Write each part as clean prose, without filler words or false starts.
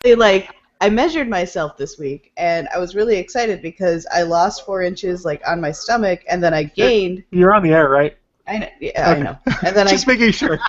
like I measured myself this week, and I was really excited because I lost 4 inches like on my stomach, and then I gained. You're on the air, right? Yeah, I know. And then Just making sure.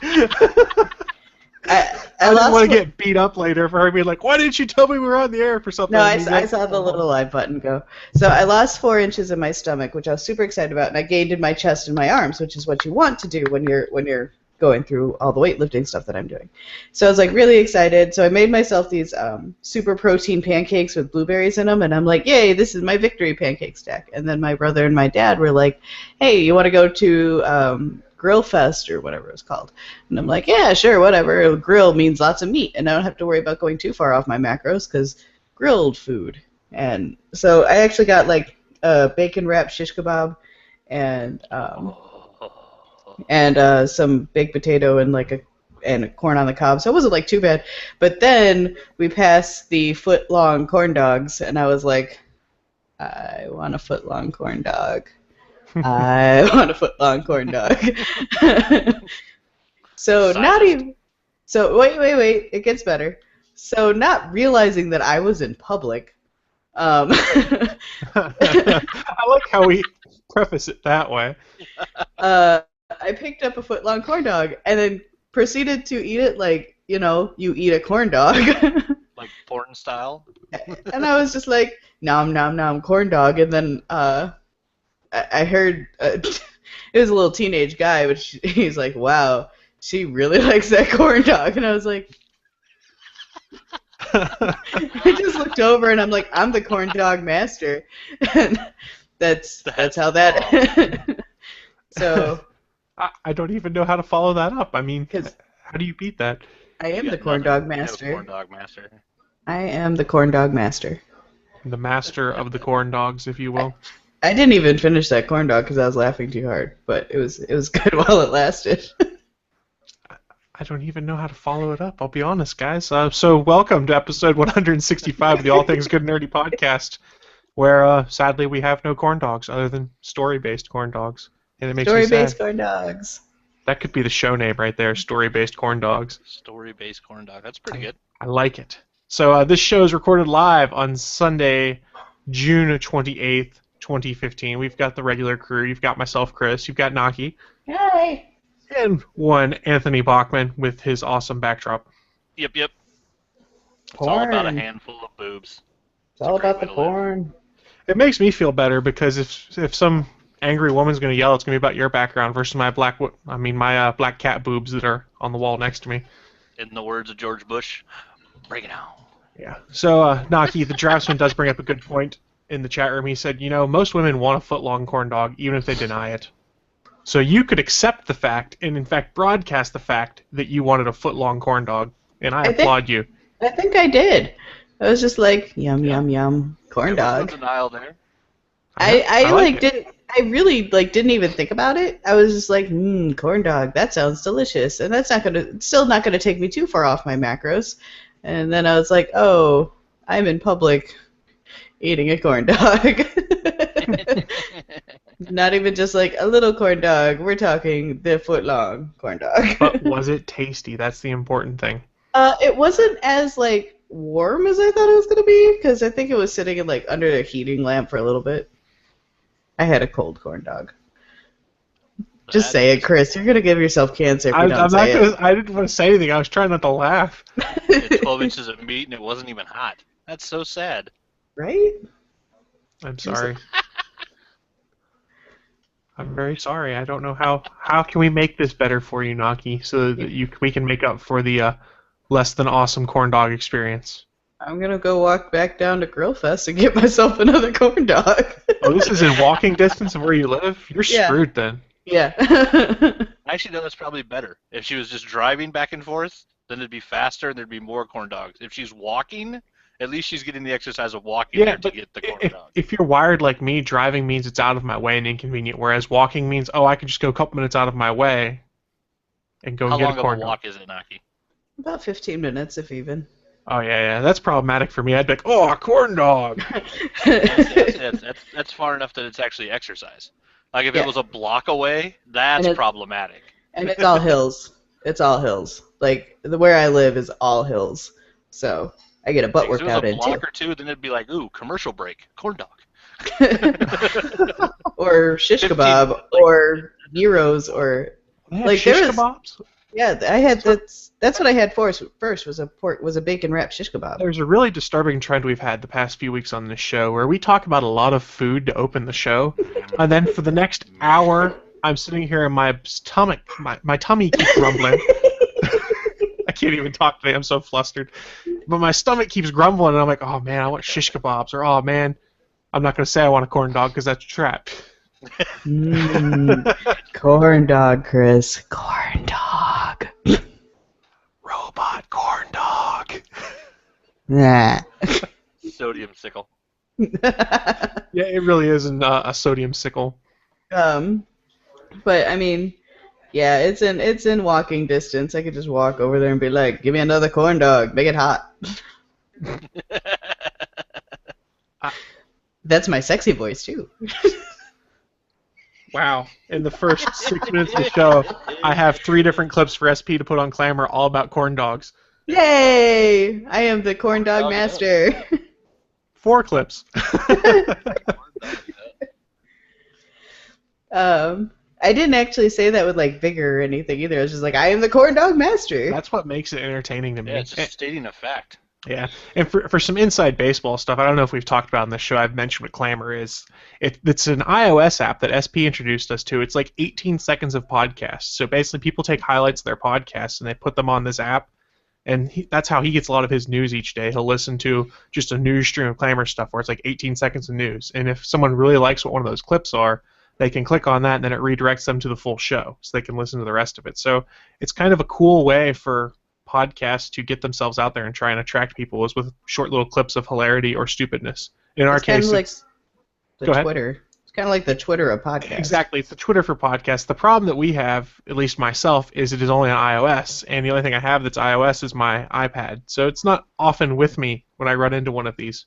I didn't want to get beat up later for her being like, why didn't you tell me we were on the air for something? No, I saw the little live button go. So I lost 4 inches in my stomach, which I was super excited about, and I gained in my chest and my arms, which is what you want to do when you're going through all the weightlifting stuff that I'm doing. So I was like really excited. So I made myself these super protein pancakes with blueberries in them, and I'm like, yay, this is my victory pancake stack. And then my brother and my dad were like, hey, you want to go to Grill Fest or whatever it's called? And I'm like, yeah, sure, whatever. Grill means lots of meat, and I don't have to worry about going too far off my macros because grilled food. And so I actually got like a bacon wrapped shish kebab and some baked potato and and corn on the cob. So it wasn't like too bad. But then we passed the foot-long corn dogs, and I was like, I want a foot-long corn dog. I want a foot-long corn dog. So not even. So wait. It gets better. So not realizing that I was in public. I like how we preface it that way. I picked up a foot-long corn dog and then proceeded to eat it like, you eat a corn dog. Like porn style? And I was just like, nom, nom, nom, corn dog. And then I heard, it was a little teenage guy, but he's like, wow, she really likes that corn dog. And I was like, I just looked over and I'm like, I'm the corn dog master. And that's how that. So. I don't even know how to follow that up. I mean, how do you beat that? I am the corn dog master. Corn dog master. I am the corn dog master. The master of the corn dogs, if you will. I didn't even finish that corn dog because I was laughing too hard, but it was good while it lasted. I don't even know how to follow it up. I'll be honest, guys. So welcome to episode 165 of the All Things Good Nerdy podcast, where sadly we have no corn dogs other than story-based corn dogs. And it makes me sad. Story-based corn dogs. That could be the show name right there, Story-Based Corn Dogs. Story-based corn dog. That's pretty good. I like it. So this show is recorded live on Sunday, June 28th, 2015. We've got the regular crew. You've got myself, Chris. You've got Naki. Hi. And one Anthony Bachman with his awesome backdrop. Yep. It's Corn. all about a handful of boobs. It's all about the corn. It makes me feel better because if some angry woman's going to yell, it's going to be about your background versus my black cat boobs that are on the wall next to me. In the words of George Bush, bring it on. Yeah. So, Naki, the draftsman does bring up a good point in the chat room. He said, most women want a foot-long corn dog, even if they deny it. So you could accept the fact, and in fact broadcast the fact, that you wanted a foot-long corn dog, and I applaud you. I think I did. I was just like, yum, yum, yum, corn dog. No denial there. I really didn't even think about it. I was just like, corn dog, that sounds delicious, and that's still not gonna take me too far off my macros. And then I was like, oh, I'm in public eating a corn dog. Not even just like a little corn dog. We're talking the foot-long corn dog. But was it tasty? That's the important thing. It wasn't as warm as I thought it was gonna be, because I think it was sitting in under a heating lamp for a little bit. I had a cold corn dog. Just say it, Chris. You're gonna give yourself cancer if you don't say it. I didn't want to say anything. I was trying not to laugh. 12 inches of meat and it wasn't even hot. That's so sad. Right? I'm sorry. I'm very sorry. I don't know how can we make this better for you, Naki, so that we can make up for the less than awesome corn dog experience. I'm gonna go walk back down to Grill Fest and get myself another corn dog. Oh, this is in walking distance of where you live? You're screwed then. Yeah. Actually, no, that's probably better. If she was just driving back and forth, then it'd be faster and there'd be more corn dogs. If she's walking, at least she's getting the exercise of walking there to get the corn dog. If you're wired like me, driving means it's out of my way and inconvenient, whereas walking means, I could just go a couple minutes out of my way and go and get a corn dog. How long of a walk is it, Naki? About 15 minutes, if even. Oh, yeah, that's problematic for me. I'd be like, a corn dog! That's far enough that it's actually exercise. Like, if it was a block away, that's problematic. And it's all hills. It's all hills. Where I live is all hills. So I get a butt If it was workout a in block too. or two, then it'd be like, ooh, commercial break, corn dog. Or shish 15 kebab, minutes, or gyros, or They have like shish there was. kebabs? Yeah, I had that's what I had first was a bacon wrapped shish kebab. There's a really disturbing trend we've had the past few weeks on this show where we talk about a lot of food to open the show, and then for the next hour, I'm sitting here and my stomach, my tummy keeps rumbling. I can't even talk today. I'm so flustered. But my stomach keeps grumbling, and I'm like, oh man, I want shish kebabs, or oh man, I'm not going to say I want a corn dog because that's a trap. Corn dog, Chris. Corn dog. Robot corn dog. Nah. Sodium sickle. Yeah, it really is a sodium sickle. But I mean, yeah, it's in walking distance. I could just walk over there and be like, "Give me another corn dog. Make it hot." That's my sexy voice too. Wow. In the first 6 minutes of the show, I have 3 different clips for SP to put on Clamor all about corn dogs. Yay! I am the corn dog master. 4 clips. I didn't actually say that with like vigor or anything either. I was just like, I am the corn dog master. That's what makes it entertaining to me. Yeah, it's just stating a fact. Yeah, and for some inside baseball stuff, I don't know if we've talked about in this show, I've mentioned what Clamor is. It's an iOS app that SP introduced us to. It's like 18 seconds of podcasts. So basically people take highlights of their podcasts and they put them on this app, and that's how he gets a lot of his news each day. He'll listen to just a news stream of Clamor stuff where it's like 18 seconds of news. And if someone really likes what one of those clips are, they can click on that and then it redirects them to the full show so they can listen to the rest of it. So it's kind of a cool way for podcasts to get themselves out there and try and attract people is with short little clips of hilarity or stupidness. In our case, kind of like it's the Twitter. It's kind of like the Twitter of podcasts. Exactly, it's the Twitter for podcasts. The problem that we have, at least myself, is it is only on iOS, and the only thing I have that's iOS is my iPad. So it's not often with me when I run into one of these.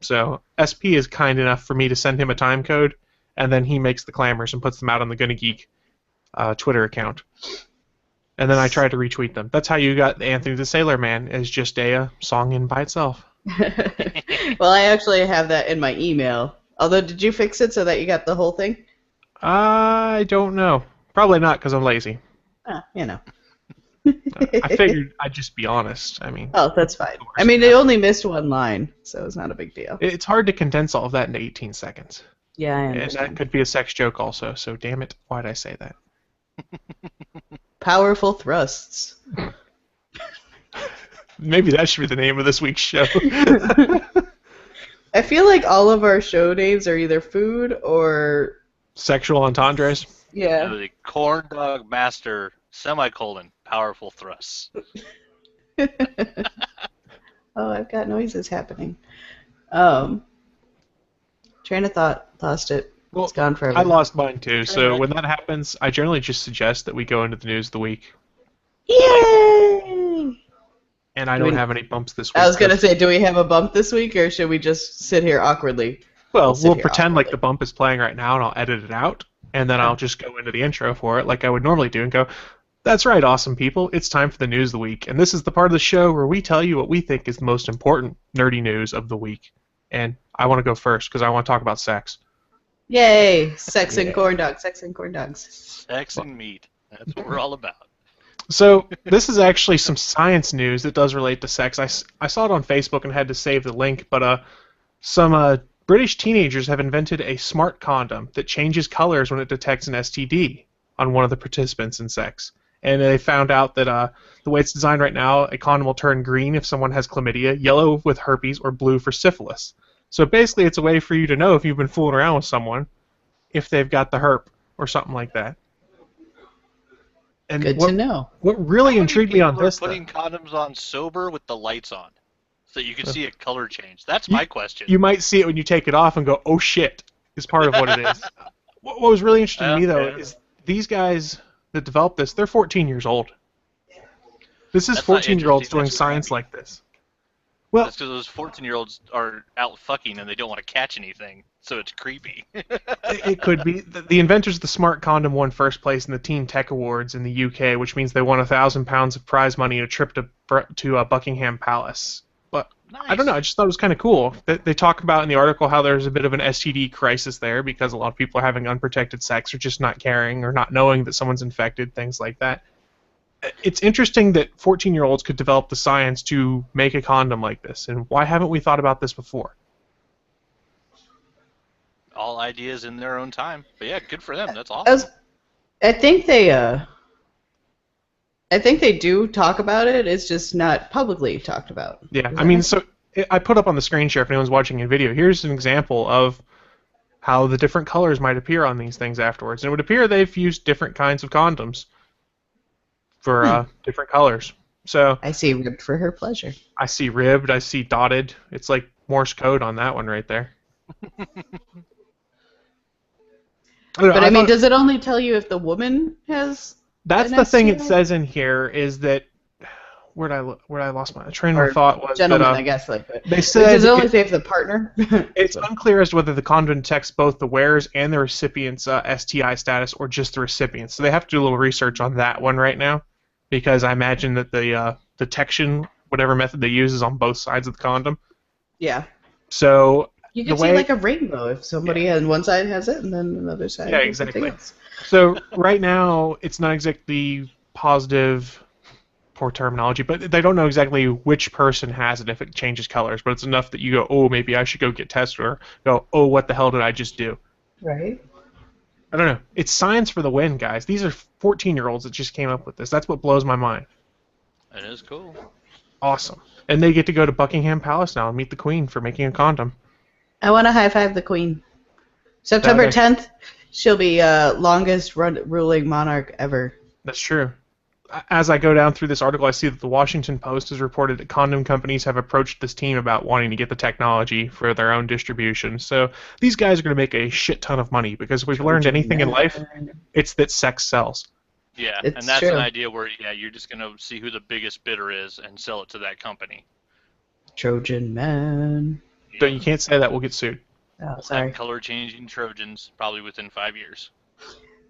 So SP is kind enough for me to send him a time code, and then he makes the clamors and puts them out on the Gonna Geek Twitter account. And then I try to retweet them. That's how you got Anthony the Sailor Man as just a song in by itself. Well, I actually have that in my email. Although, did you fix it so that you got the whole thing? I don't know. Probably not because I'm lazy. You know. I figured I'd just be honest. I mean. Oh, that's fine. I mean, they only missed one line, so it's not a big deal. It's hard to condense all of that into 18 seconds. Yeah, I understand. And that could be a sex joke also, so damn it, why'd I say that? Powerful thrusts. Maybe that should be the name of this week's show. I feel like all of our show names are either food or sexual entendres. Yeah. The corn dog master semicolon powerful thrusts. Oh, I've got noises happening. Train of thought, lost it. Well, it's gone forever. I lost mine too. So when that happens, I generally just suggest that we go into the news of the week. Yay! And I don't have any bumps this week. I was gonna say, do we have a bump this week, or should we just sit here awkwardly? Well, we'll pretend like the bump is playing right now, and I'll edit it out, and then I'll just go into the intro for it like I would normally do and go, that's right, awesome people, it's time for the news of the week. And this is the part of the show where we tell you what we think is the most important nerdy news of the week. And I want to go first because I want to talk about sex. Yay! Sex and corn dogs. Sex and corn dogs. Sex and meat. That's what we're all about. So this is actually some science news that does relate to sex. I saw it on Facebook and had to save the link, but some British teenagers have invented a smart condom that changes colors when it detects an STD on one of the participants in sex. And they found out that the way it's designed right now, a condom will turn green if someone has chlamydia, yellow with herpes, or blue for syphilis. So basically it's a way for you to know if you've been fooling around with someone, if they've got the herp or something like that. And good to know. What really intrigued me on this, putting condoms on sober with the lights on, so you can see a color change. That's my question. You might see it when you take it off and go, "Oh shit!" is part of what it is. What was really interesting to me though is these guys that developed this. They're 14 years old. This is 14-year-olds doing science like this. Well, that's because those 14-year-olds are out fucking and they don't want to catch anything, so it's creepy. It could be. The inventors of the smart condom won first place in the Teen Tech Awards in the UK, which means they won £1,000 of prize money and a trip to Buckingham Palace. But Nice. I don't know. I just thought it was kind of cool. They talk about in the article how there's a bit of an STD crisis there because a lot of people are having unprotected sex or just not caring or not knowing that someone's infected, things like that. It's interesting that 14-year-olds could develop the science to make a condom like this, and why haven't we thought about this before? All ideas in their own time. But yeah, good for them. That's awesome. I think they do talk about it. It's just not publicly talked about. Yeah, I mean, so I put up on the screen share if anyone's watching in video. Here's an example of how the different colors might appear on these things afterwards. And it would appear they've used different kinds of condoms for different colors. So I see ribbed for her pleasure. I see ribbed, I see dotted. It's like Morse code on that one right there. But I mean, does it only tell you if the woman has? That's the thing it says in here is that where I lost my train of thought was gentlemen, that, I guess they said does it only say if the partner? It's unclear as to whether the condom detects both the wearer's and the recipient's STI status or just the recipient's. So they have to do a little research on that one right now, because I imagine that the detection, whatever method they use, is on both sides of the condom. Yeah. So you can see like a rainbow if somebody on one side has it and then another side. Yeah, exactly. So right now it's not exactly positive, poor terminology, but they don't know exactly which person has it if it changes colors. But it's enough that you go, oh, maybe I should go get tested, or go, oh, what the hell did I just do? Right. I don't know. It's science for the win, guys. These are 14-year-olds that just came up with this. That's what blows my mind. It is cool. Awesome. And they get to go to Buckingham Palace now and meet the Queen for making a condom. I want to high five the Queen. September 10th, she'll be longest ruling monarch ever. That's true. As I go down through this article, I see that the Washington Post has reported that condom companies have approached this team about wanting to get the technology for their own distribution. So these guys are going to make a shit ton of money, because if we've learned anything in life, it's that sex sells. Yeah, and that's an idea where, you're just going to see who the biggest bidder is and sell it to that company. Trojan man. So you can't say that, we'll get sued. Oh, sorry. Color-changing Trojans, probably within 5 years.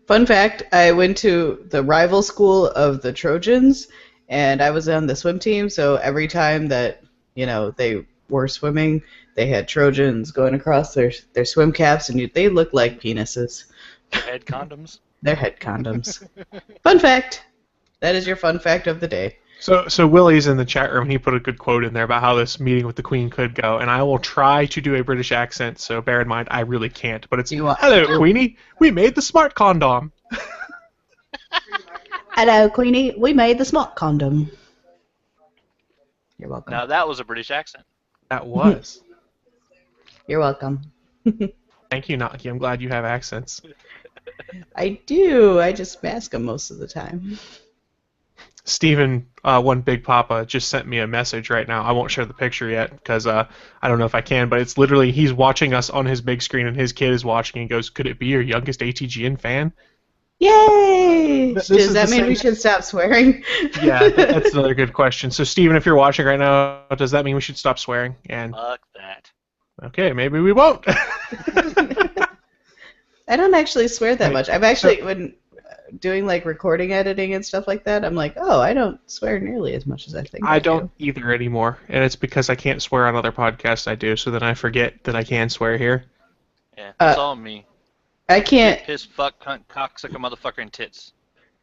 Fun fact, I went to the rival school of the Trojans, and I was on the swim team, so every time that, they were swimming, they had Trojans going across their swim caps, and they looked like penises. Head condoms? They're head condoms. Fun fact. That is your fun fact of the day. So Willie's in the chat room, and he put a good quote in there about how this meeting with the Queen could go, and I will try to do a British accent, so bear in mind I really can't, but it's, hello, Queenie, we made the smart condom. Hello, Queenie, we made the smart condom. You're welcome. Now that was a British accent. That was. You're welcome. Thank you, Naki. I'm glad you have accents. I do. I just mask them most of the time. Steven, One Big Papa, just sent me a message right now. I won't share the picture yet because I don't know if I can, but it's literally he's watching us on his big screen and his kid is watching and goes, could it be your youngest ATGN fan? Yay! Does that mean we should stop swearing? Yeah, that's another good question. So, Steven, if you're watching right now, does that mean we should stop swearing? And fuck that. Okay, maybe we won't. I don't actually swear that much. I've actually, when doing like recording editing and stuff like that, I'm like, oh, I don't swear nearly as much as I think I don't either anymore, and it's because I can't swear on other podcasts I do, so then I forget that I can swear here. Yeah, it's all me. I can't. Piss, fuck, cunt, cocksucker, motherfucker, and tits.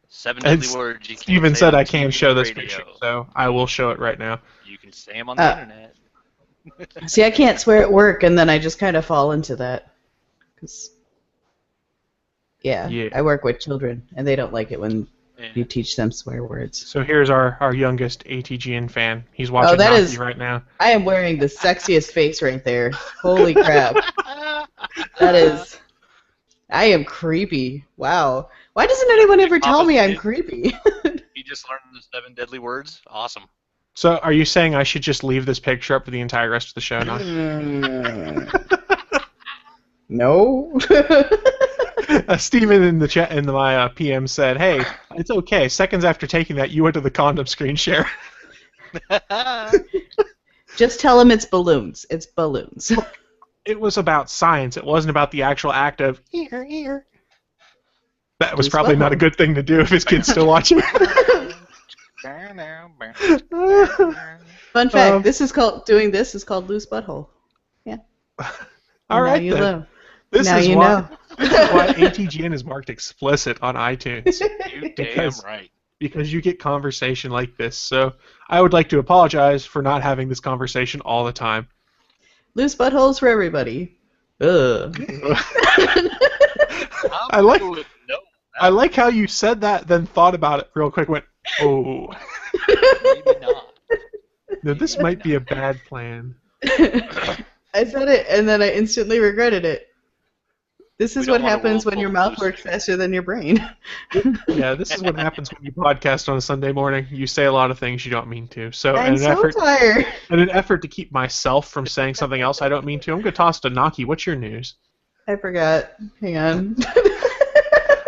7 deadly words you can't Steven say said on I can show this radio. picture, so I will show it right now. You can say them on the internet. See, I can't swear at work, and then I just kind of fall into that. 'Cause Yeah, I work with children, and they don't like it when you teach them swear words. So here's our youngest ATGN fan. He's watching Naki right now. I am wearing the sexiest face right there. Holy crap. That is... I am creepy. Wow. Why doesn't anyone ever tell me I'm creepy? You just learned the 7 deadly words? Awesome. So are you saying I should just leave this picture up for the entire rest of the show now? No. Steven in the chat in my PM said, "Hey, it's okay. Seconds after taking that, you went to the condom screen share." Just tell him it's balloons. It's balloons. It was about science. It wasn't about the actual act of ear. That was probably not a good thing to do if his kid's still watching. Fun fact: this is called loose butthole. Yeah. All now right you then. know. This Now is you why. know. This is why ATGN is marked explicit on iTunes. You damn right. Because you get conversation like this. So I would like to apologize for not having this conversation all the time. Loose buttholes for everybody. Ugh. I like how you said that, then thought about it real quick. Went, oh, Maybe not. no, this might be a bad plan. I said it, and then I instantly regretted it. This is what happens when your mouth works faster than your brain. Yeah, this is what happens when you podcast on a Sunday morning. You say a lot of things you don't mean to. So, I'm so tired. in an effort to keep myself from saying something else I don't mean to, I'm going to toss to Naki. What's your news? I forgot. Hang on.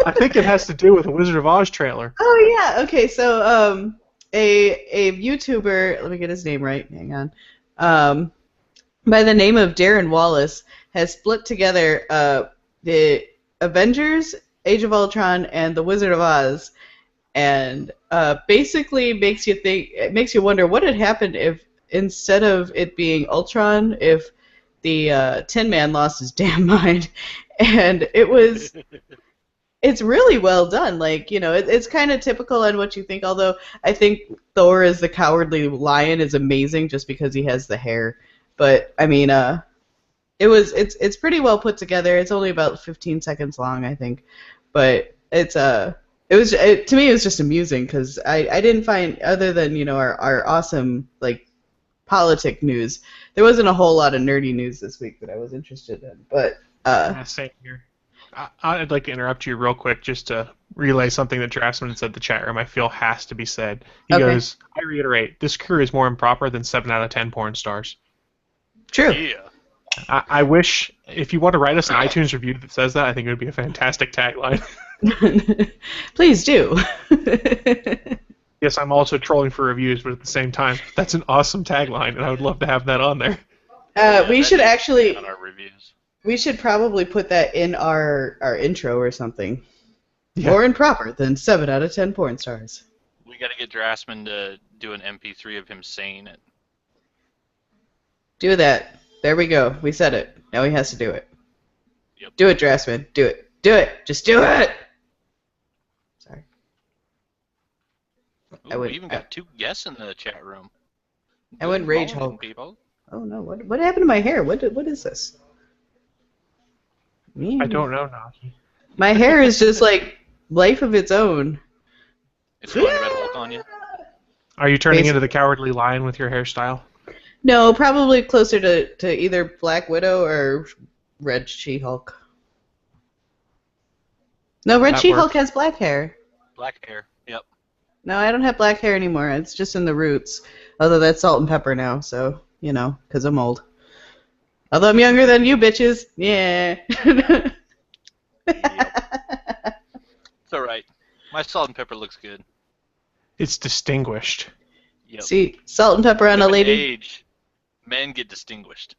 I think it has to do with a Wizard of Oz trailer. Oh yeah. Okay. So a YouTuber. Let me get his name right. Hang on. By the name of Darren Wallace has split together the Avengers, Age of Ultron, and the Wizard of Oz, and basically makes you wonder what had happened if instead of it being Ultron, if the Tin Man lost his damn mind, and it's really well done. Like, you know, it's kind of typical on what you think. Although I think Thor as the Cowardly Lion is amazing just because he has the hair. But I mean, it's pretty well put together. It's only about 15 seconds long, I think, but to me it was just amusing because I didn't find, other than, you know, our awesome like politic news, there wasn't a whole lot of nerdy news this week that I was interested in. But same here. I'd like to interrupt you real quick just to relay something that Draftsman said in the chat room I feel has to be said. He goes, I reiterate, this crew is more improper than 7 out of 10 porn stars. True. Yeah. I wish, if you want to write us an iTunes review that says that, I think it would be a fantastic tagline. Please do. Yes, I'm also trolling for reviews, but at the same time, that's an awesome tagline, and I would love to have that on there. We should actually... on our reviews. We should probably put that in our intro or something. Yeah. More improper than 7 out of 10 porn stars. We got to get Draftsman to do an MP3 of him saying it. Do that. There we go. We said it. Now he has to do it. Yep. Do it, Draftsman. Do it. Do it. Just do it! Sorry. Ooh, we even got 2 guests in the chat room. I went Rage morning, Hulk. people. Oh no, what happened to my hair? What is this? I don't know, Naki. My hair is just like life of its own. It's going Red Hulk on you. Are you turning into the Cowardly Lion with your hairstyle? No, probably closer to either Black Widow or Red She-Hulk. No, Red She-Hulk has black hair. Black hair, yep. No, I don't have black hair anymore. It's just in the roots. Although that's salt and pepper now, so, you know, because I'm old. Although I'm younger than you bitches. Yeah. Yep. It's alright. My salt and pepper looks good. It's distinguished. Yep. See, salt and pepper on a lady. Age, men get distinguished.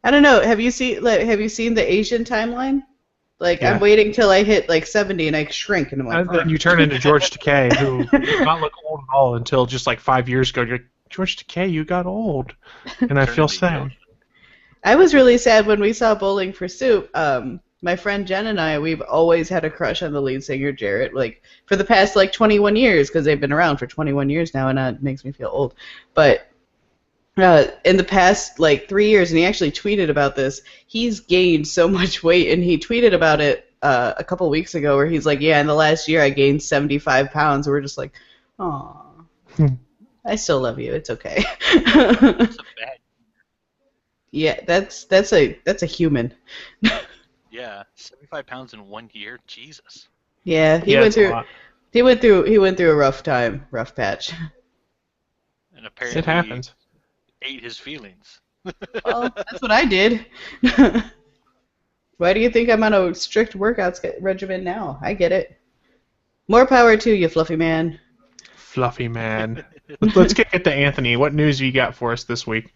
I don't know. Have you seen the Asian timeline? Like, Yeah. I'm waiting till I hit like 70 and I shrink, and I'm like, And then you turn into George Takei, who did not look old at all until just like 5 years ago. You're like, George Takei, you got old. And I feel sad. I was really sad when we saw Bowling for Soup. My friend Jen and I, we've always had a crush on the lead singer, Jarrett, like, for the past, like, 21 years, because they've been around for 21 years now, and it makes me feel old. But in the past, like, 3 years, and he actually tweeted about this, he's gained so much weight, and he tweeted about it a couple weeks ago, where he's like, yeah, in the last year I gained 75 pounds, and we're just like, aw, I still love you, it's okay. That's a bad. Yeah, that's a human. Yeah, 75 pounds in 1 year, Jesus. Yeah, he went through a rough patch. And apparently It happens. Ate his feelings. Well, that's what I did. Why do you think I'm on a strict workout regimen now? I get it. More power to you, fluffy man. Fluffy man. Let's kick it to Anthony. What news you got for us this week?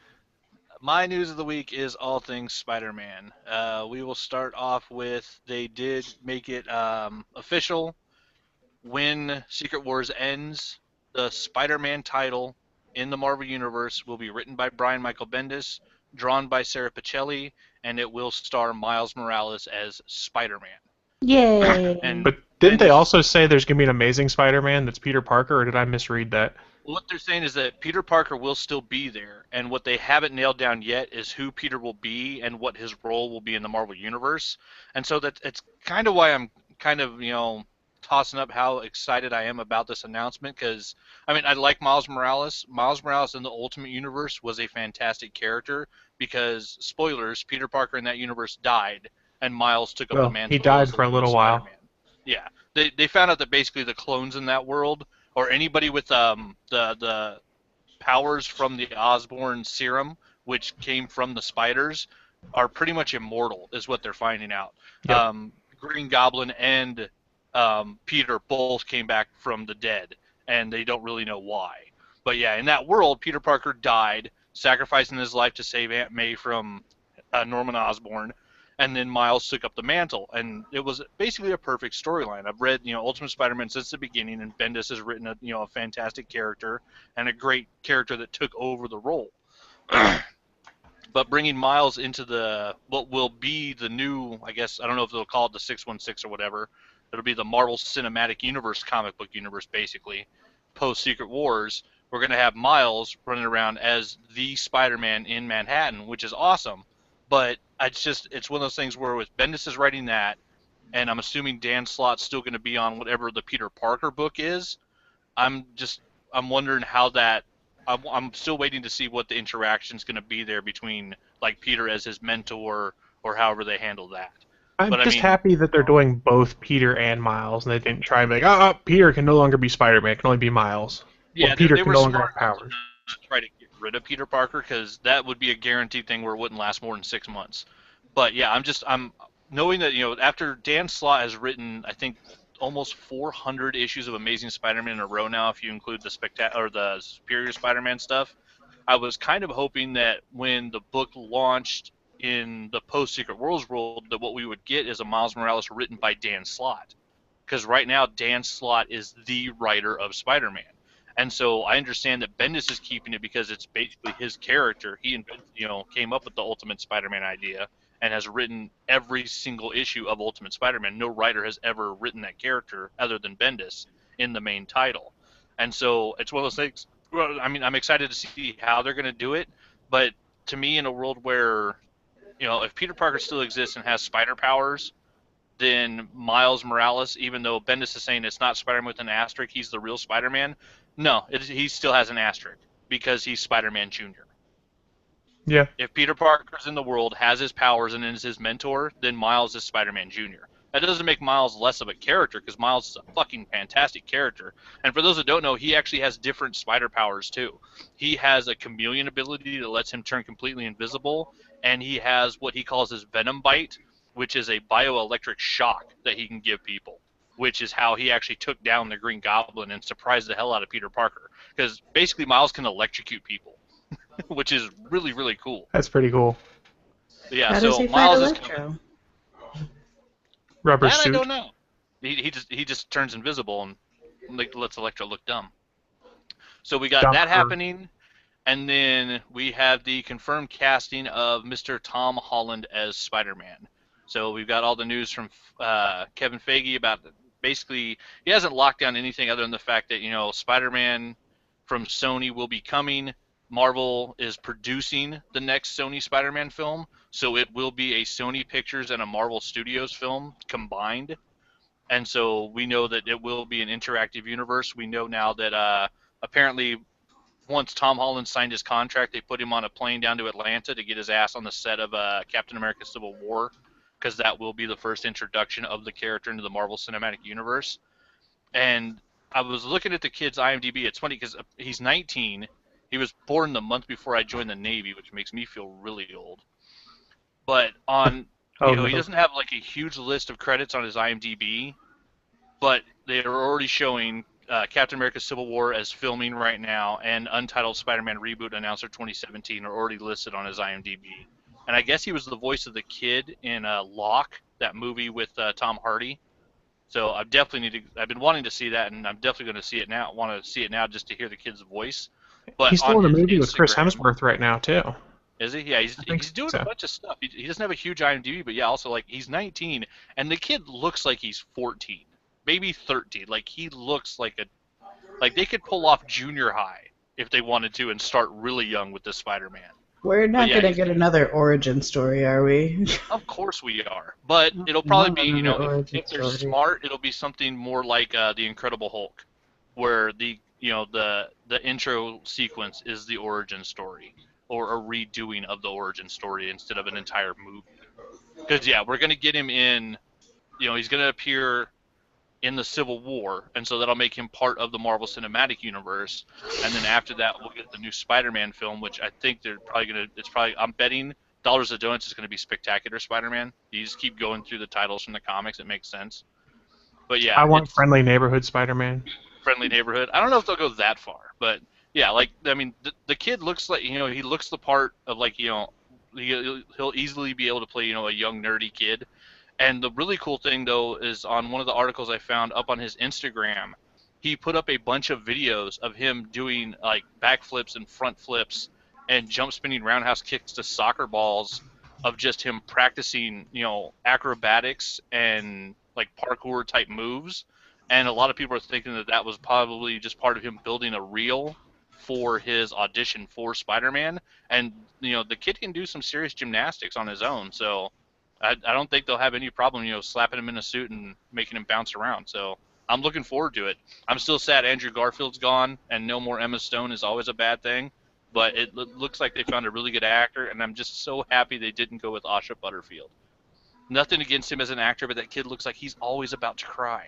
My news of the week is all things Spider-Man. We will start off with, they did make it official. When Secret Wars ends, the Spider-Man title in the Marvel Universe will be written by Brian Michael Bendis, drawn by Sarah Pichelli, and it will star Miles Morales as Spider-Man. Yay! And But didn't they Bendis also say there's going to be an amazing Spider-Man that's Peter Parker, or did I misread that? what they're saying is that Peter Parker will still be there, and what they haven't nailed down yet is who Peter will be and what his role will be in the Marvel Universe. And so it's kind of why I'm kind of, tossing up how excited I am about this announcement, because, I mean, I like Miles Morales. Miles Morales in the Ultimate Universe was a fantastic character because, spoilers, Peter Parker in that universe died, and Miles took up the Well, mantle he died as the for a lead little while. Spider-Man. Yeah. They found out that basically the clones in that world, or anybody with the powers from the Osborn serum, which came from the spiders, are pretty much immortal, is what they're finding out. Yep. Green Goblin and Peter both came back from the dead, and they don't really know why. But yeah, in that world, Peter Parker died, sacrificing his life to save Aunt May from Norman Osborn, and then Miles took up the mantle, and it was basically a perfect storyline. I've read, Ultimate Spider-Man since the beginning, and Bendis has written a fantastic character and a great character that took over the role. But bringing Miles into what will be the new, I guess, I don't know if they'll call it the 616 or whatever. It'll be the Marvel Cinematic Universe comic book universe, basically, post Secret Wars. We're going to have Miles running around as the Spider-Man in Manhattan, which is awesome. But it's one of those things where with Bendis is writing that, and I'm assuming Dan Slott's still going to be on whatever the Peter Parker book is. I'm wondering how that. I'm still waiting to see what the interaction's going to be there between like Peter as his mentor or however they handle that. I'm But just happy that they're doing both Peter and Miles, and they didn't try and be like, oh, Peter can no longer be Spider-Man, it can only be Miles. Yeah, or Peter they can were no longer smart have powers. to try to get rid of Peter Parker, because that would be a guaranteed thing where it wouldn't last more than 6 months. But yeah, I'm knowing that after Dan Slott has written, I think, almost 400 issues of Amazing Spider-Man in a row now, if you include the Superior Spider-Man stuff. I was kind of hoping that when the book launched in the post-Secret Wars world, that what we would get is a Miles Morales written by Dan Slott. Because right now, Dan Slott is the writer of Spider-Man. And so I understand that Bendis is keeping it because it's basically his character. He came up with the Ultimate Spider-Man idea and has written every single issue of Ultimate Spider-Man. No writer has ever written that character other than Bendis in the main title. And so it's one of those things. Well, I mean, I'm excited to see how they're going to do it. But to me, in a world where, if Peter Parker still exists and has spider powers, then Miles Morales, even though Bendis is saying it's not Spider-Man with an asterisk, he's the real Spider-Man. No, he still has an asterisk because he's Spider-Man Jr. Yeah. If Peter Parker's in the world, has his powers, and is his mentor, then Miles is Spider-Man Jr. That doesn't make Miles less of a character, because Miles is a fucking fantastic character. And for those that don't know, he actually has different spider powers, too. He has a chameleon ability that lets him turn completely invisible, and he has what he calls his Venom Bite, which is a bioelectric shock that he can give people, which is how he actually took down the Green Goblin and surprised the hell out of Peter Parker. Because basically Miles can electrocute people, which is really, really cool. That's pretty cool. Yeah, How so does he Miles fight is Electro? Rubber that suit. I don't know. He just turns invisible and lets Electro look dumb. So we got Dumber. that happening, and then we have the confirmed casting of Mr. Tom Holland as Spider-Man. So we've got all the news from Kevin Feige about basically he hasn't locked down anything other than the fact that Spider-Man from Sony will be coming. Marvel is producing the next Sony Spider-Man film, so it will be a Sony Pictures and a Marvel Studios film combined. And so we know that it will be an interactive universe. We know now that apparently once Tom Holland signed his contract, they put him on a plane down to Atlanta to get his ass on the set of Captain America Civil War, because that will be the first introduction of the character into the Marvel Cinematic Universe. And I was looking at the kid's IMDb. It's funny because he's 19. He was born the month before I joined the Navy, which makes me feel really old. But he doesn't have like a huge list of credits on his IMDb, but they are already showing Captain America Civil War as filming right now, and Untitled Spider-Man Reboot Announcer 2017 are already listed on his IMDb. And I guess he was the voice of the kid in Locke, that movie with Tom Hardy. So I definitely need to. I've been wanting to see that, and I'm definitely going to see it now. Want to see it now just to hear the kid's voice. But He's on still in a his movie with Chris Instagram, Hemsworth right now too. is he? Yeah, I think he's doing a so. bunch of stuff. He doesn't have a huge IMDb, but yeah, also like he's 19, and the kid looks like he's 14, maybe 13. Like he looks like they could pull off junior high if they wanted to and start really young with this Spider-Man. We're But not yeah, gonna get another origin story, are we? of course we are. But it'll I probably want be, another origin if they're story. smart, it'll be something more like the Incredible Hulk, where the intro sequence is the origin story, or a redoing of the origin story instead of an entire movie. Because yeah, we're gonna get him in. He's gonna appear in the Civil War, and so that'll make him part of the Marvel Cinematic Universe. And then after that, we'll get the new Spider-Man film, which I think they're probably gonna. I'm betting dollars to donuts is gonna be Spectacular Spider-Man. You just keep going through the titles from the comics; it makes sense. But yeah, I want it's Friendly Neighborhood Spider-Man. Friendly Neighborhood. I don't know if they'll go that far, but yeah, like I mean, the kid looks like he looks the part of like he'll easily be able to play a young nerdy kid. And the really cool thing, though, is on one of the articles I found up on his Instagram, he put up a bunch of videos of him doing like backflips and front flips and jump spinning roundhouse kicks to soccer balls, of just him practicing, acrobatics and like parkour type moves. And a lot of people are thinking that that was probably just part of him building a reel for his audition for Spider-Man. And the kid can do some serious gymnastics on his own, so I don't think they'll have any problem, slapping him in a suit and making him bounce around. So I'm looking forward to it. I'm still sad Andrew Garfield's gone, and no more Emma Stone is always a bad thing. But it looks like they found a really good actor, and I'm just so happy they didn't go with Asha Butterfield. Nothing against him as an actor, but that kid looks like he's always about to cry.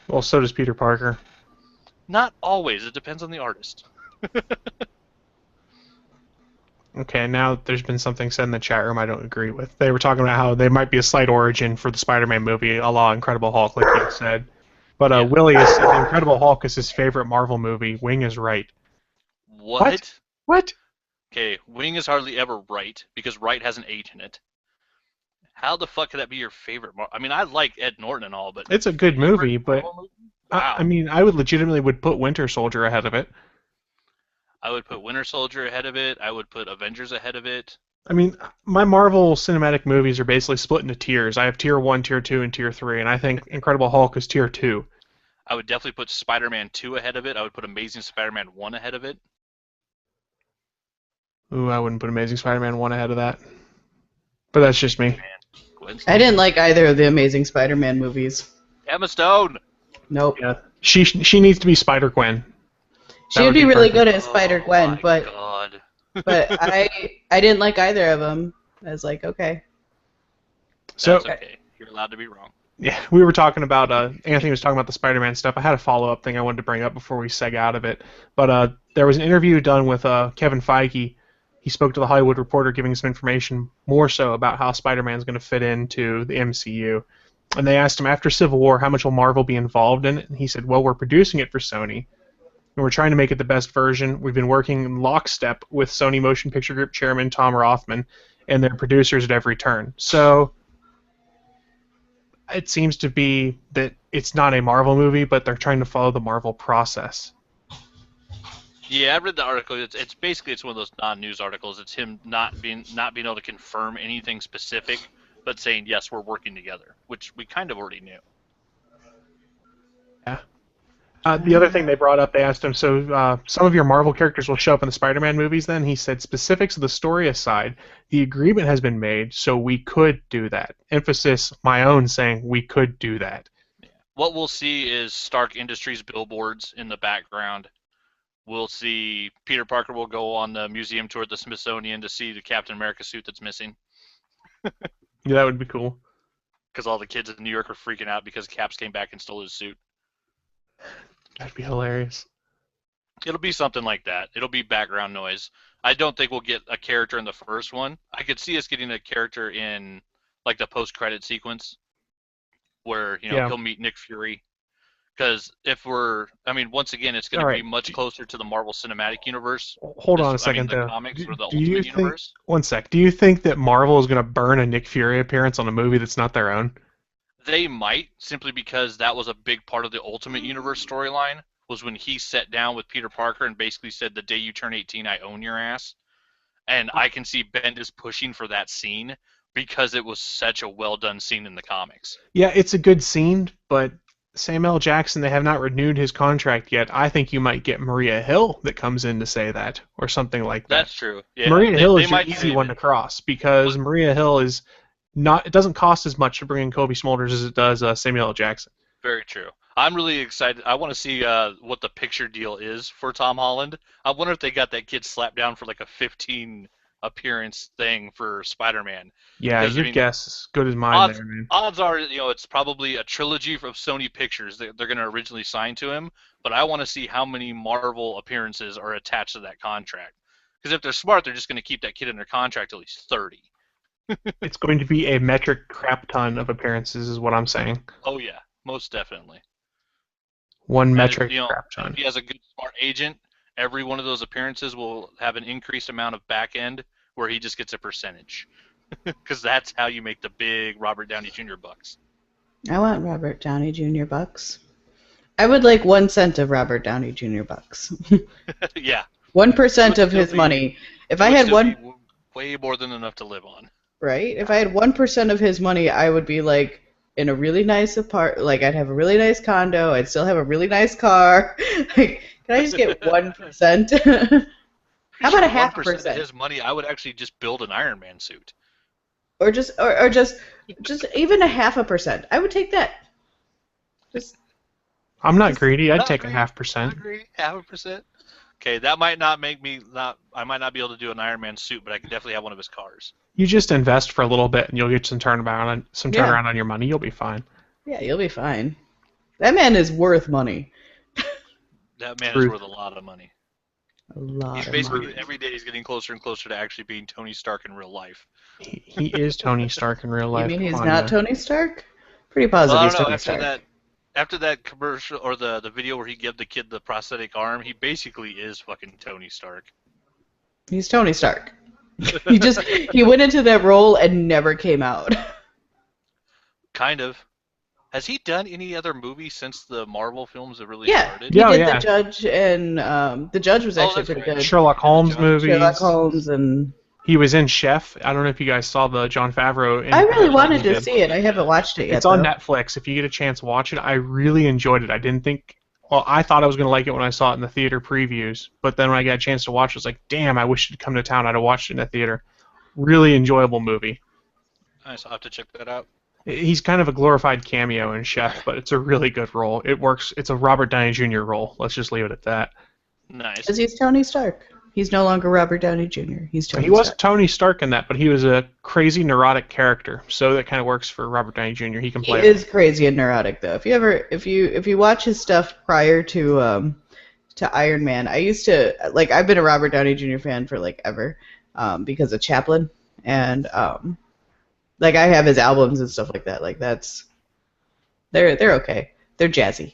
Well, so does Peter Parker. Not always. It depends on the artist. Okay, now there's been something said in the chat room I don't agree with. They were talking about how there might be a slight origin for the Spider-Man movie, a la Incredible Hulk, like you said. But Yeah. Willie has said the Incredible Hulk is his favorite Marvel movie. Wing is right. What? What? Okay, Wing is hardly ever right, because right has an H in it. How the fuck could that be your favorite? I mean, I like Ed Norton and all, but It's a good movie, but Marvel movie? Wow. I mean, I would legitimately put Winter Soldier ahead of it. I would put Winter Soldier ahead of it. I would put Avengers ahead of it. I mean, my Marvel cinematic movies are basically split into tiers. I have tier 1, tier 2, and tier 3, and I think Incredible Hulk is tier 2. I would definitely put Spider-Man 2 ahead of it. I would put Amazing Spider-Man 1 ahead of it. Ooh, I wouldn't put Amazing Spider-Man 1 ahead of that. But that's just me. I didn't like either of the Amazing Spider-Man movies. Emma Stone! Nope. Yeah. She needs to be Spider-Gwen. She would be really good as Spider-Gwen, but God. I didn't like either of them. I was like, okay. So That's okay. You're allowed to be wrong. yeah, we were talking about Anthony was talking about the Spider-Man stuff. I had a follow-up thing I wanted to bring up before we seg out of it. But there was an interview done with Kevin Feige. He spoke to the Hollywood Reporter, giving some information more so about how Spider-Man's going to fit into the MCU. And they asked him after Civil War, how much will Marvel be involved in it? And he said, well, we're producing it for Sony. And we're trying to make it the best version. We've been working in lockstep with Sony Motion Picture Group chairman Tom Rothman and their producers at every turn. So it seems to be that it's not a Marvel movie, but they're trying to follow the Marvel process. Yeah, I read the article. It's basically one of those non-news articles. It's him not being able to confirm anything specific, but saying yes, we're working together, which we kind of already knew. Yeah. The other thing they brought up, they asked him, so some of your Marvel characters will show up in the Spider-Man movies then? He said, specifics of the story aside, the agreement has been made, so we could do that. Emphasis, my own, saying we could do that. Yeah. What we'll see is Stark Industries billboards in the background. We'll see Peter Parker will go on the museum tour at the Smithsonian to see the Captain America suit that's missing. Yeah, that would be cool. Because all the kids in New York are freaking out because Caps came back and stole his suit. That'd be hilarious. It'll be something like that. It'll be background noise. I don't think we'll get a character in the first one. I could see us getting a character in like the post-credit sequence where he'll meet Nick Fury. Because once again, it's going to be much closer to the Marvel Cinematic Universe. Hold on a second, the though. comics or the Do you Ultimate Universe. One sec. Do you think that Marvel is going to burn a Nick Fury appearance on a movie that's not their own? They might, simply because that was a big part of the Ultimate Universe storyline, was when he sat down with Peter Parker and basically said, the day you turn 18, I own your ass. And I can see Bendis pushing for that scene because it was such a well-done scene in the comics. Yeah, it's a good scene, but Samuel L. Jackson, they have not renewed his contract yet. I think you might get Maria Hill that comes in to say that, or something like that. That's true. Yeah, Maria Hill they is your might easy save one it. to cross, because Maria Hill is not. It doesn't cost as much to bring in Kobe Smulders as it does Samuel L. Jackson. Very true. I'm really excited. I want to see what the picture deal is for Tom Holland. I wonder if they got that kid slapped down for like a 15 appearance thing for Spider-Man. Yeah, 'Cause, your I mean, guess is good as mine odds, there, man. odds are, it's probably a trilogy from Sony Pictures that they're going to originally sign to him. But I want to see how many Marvel appearances are attached to that contract. Because if they're smart, they're just going to keep that kid in their contract till he's 30. It's going to be a metric crap ton of appearances, is what I'm saying. Oh yeah, most definitely. One And, metric and crap if ton. he has a good, smart agent, every one of those appearances will have an increased amount of back end where he just gets a percentage. Because that's how you make the big Robert Downey Jr. bucks. I want Robert Downey Jr. bucks. I would like 1 cent of Robert Downey Jr. bucks. Yeah. 1% of Still his be- money. If it I would had still one, be way more than enough to live on. right? If I had 1% of his money, I would be like in a really nice like I'd have a really nice condo. I'd still have a really nice car. Like, can I just get 1%? How about a half 1% percent? of his money, I would actually just build an Iron Man suit. Or just even a 0.5%. I would take that. Just I'm not greedy. I'd Not take a greedy. 0.5%. Agree, 0.5%. Okay, that might not make me not. I might not be able to do an Iron Man suit, but I could definitely have one of his cars. You just invest for a little bit, and you'll get some turnaround on your money. You'll be fine. yeah, you'll be fine. That man is worth money. That man Truth. is worth a lot of money. A lot He's of basically money. every day he's getting closer and closer to actually being Tony Stark in real life. He is Tony Stark in real You life. mean Come he's on, not man. Tony Stark? Pretty positive Well, I he's don't know. Tony Stark. After that commercial or the video where he gave the kid the prosthetic arm, he basically is fucking Tony Stark. He's Tony Stark. he went into that role and never came out. Kind of. Has he done any other movie since the Marvel films have really Yeah, started? he Yeah, did yeah. The Judge, and The Judge was actually that's pretty right. good. Sherlock Holmes Judge. movies. Sherlock Holmes, and He was in Chef. I don't know if you guys saw the John Favreau. I really interview wanted he to did. see it. I haven't watched it yet. It's on though. Netflix. If you get a chance, watch it. I really enjoyed it. I didn't think. Well, I thought I was going to like it when I saw it in the theater previews, but then when I got a chance to watch it, I was like, damn, I wish it'd come to town. I'd have watched it in the theater. Really enjoyable movie. Nice. I'll have to check that out. He's kind of a glorified cameo in Chef, but it's a really good role. It works. It's a Robert Downey Jr. role. Let's just leave it at that. Nice. Because he's Tony Stark. He's no longer Robert Downey Jr. He's Tony He was Stark. Tony Stark in that, but he was a crazy neurotic character, so that kind of works for Robert Downey Jr. He can He play. is crazy and neurotic, though. If you watch his stuff prior to Iron Man, I used to I've been a Robert Downey Jr. fan for ever, because of Chaplin, and I have his albums and stuff like that. They're okay. They're jazzy.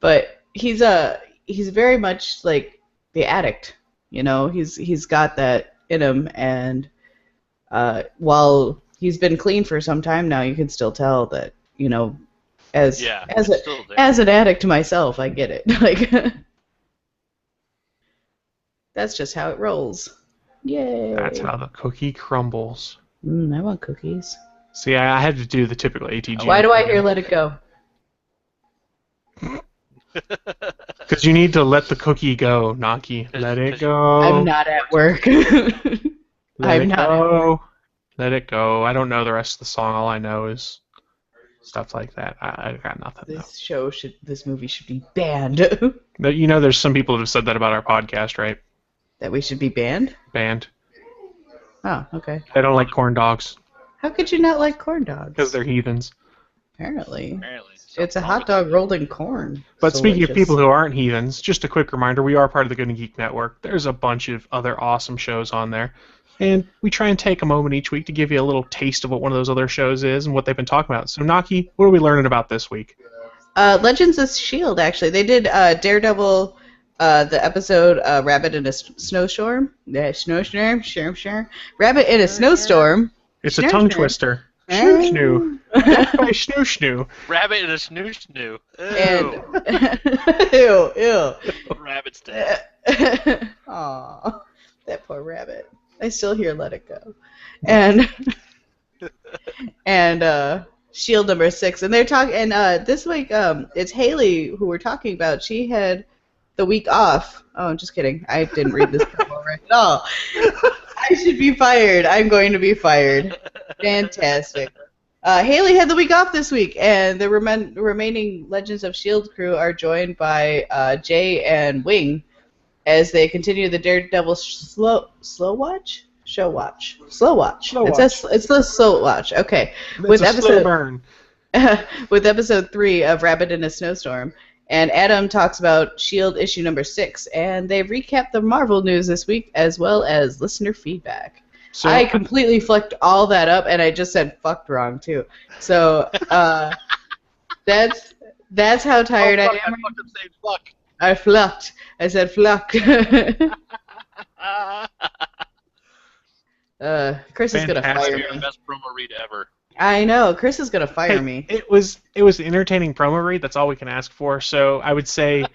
But he's very much like the addict. He's got that in him, and while he's been clean for some time now, you can still tell that as it's still there. as an addict myself, I get it. That's just how it rolls. Yay! That's how the cookie crumbles. I want cookies. See, I had to do the typical ATGN. Why do I hear "Let It Go"? Because you need to let the cookie go, Naki. Let it go. I'm not at work. Let I'm it not at go. Let it go. I don't know the rest of the song. All I know is stuff like that. I got nothing. This movie should be banned. But there's some people that have said that about our podcast, right? That we should be banned? Banned. Oh, okay. They don't like corn dogs How could you not like corn dogs? because they're heathens. Apparently. Apparently. It's a hot dog rolled in corn. But speaking of Delicious. people who aren't heathens, just a quick reminder, we are part of the Gonna Geek Network. There's a bunch of other awesome shows on there. And we try and take a moment each week to give you a little taste of what one of those other shows is and what they've been talking about. So, Naki, what are we learning about this week? Legends of S.H.I.E.L.D., actually. They did Daredevil, the episode Rabbit in a Snowstorm. Snowstorm? Rabbit in a Snowstorm. It's a tongue twister. Shoo. Death by Snoo Snoo. Rabbit and a snoo snoo. And ew. Rabbit's dead. Aw, that poor rabbit. I still hear "Let It Go," and Shield number 6, and they're talking. And this week, it's Haley who we're talking about. She had the week off. Oh, I'm just kidding. I didn't read this promo right at all. I should be fired. I'm going to be fired. Fantastic. Haley had the week off this week, and the remaining Legends of S.H.I.E.L.D. crew are joined by Jay and Wing as they continue the Daredevil slow watch. It's the slow watch. Okay, It's a slow burn. with episode 3 of Rabbit in a Snowstorm. And Adam talks about S.H.I.E.L.D. issue number 6, and they recapped the Marvel news this week as well as listener feedback. So I completely flicked all that up, and I just said "fucked" wrong too. So that's how tired I am. I fucking said fuck. I flucked. I said fluck. Chris is gonna fire me. The best promo read ever. I know. Chris is gonna fire me. It was an entertaining promo read. That's all we can ask for. So I would say,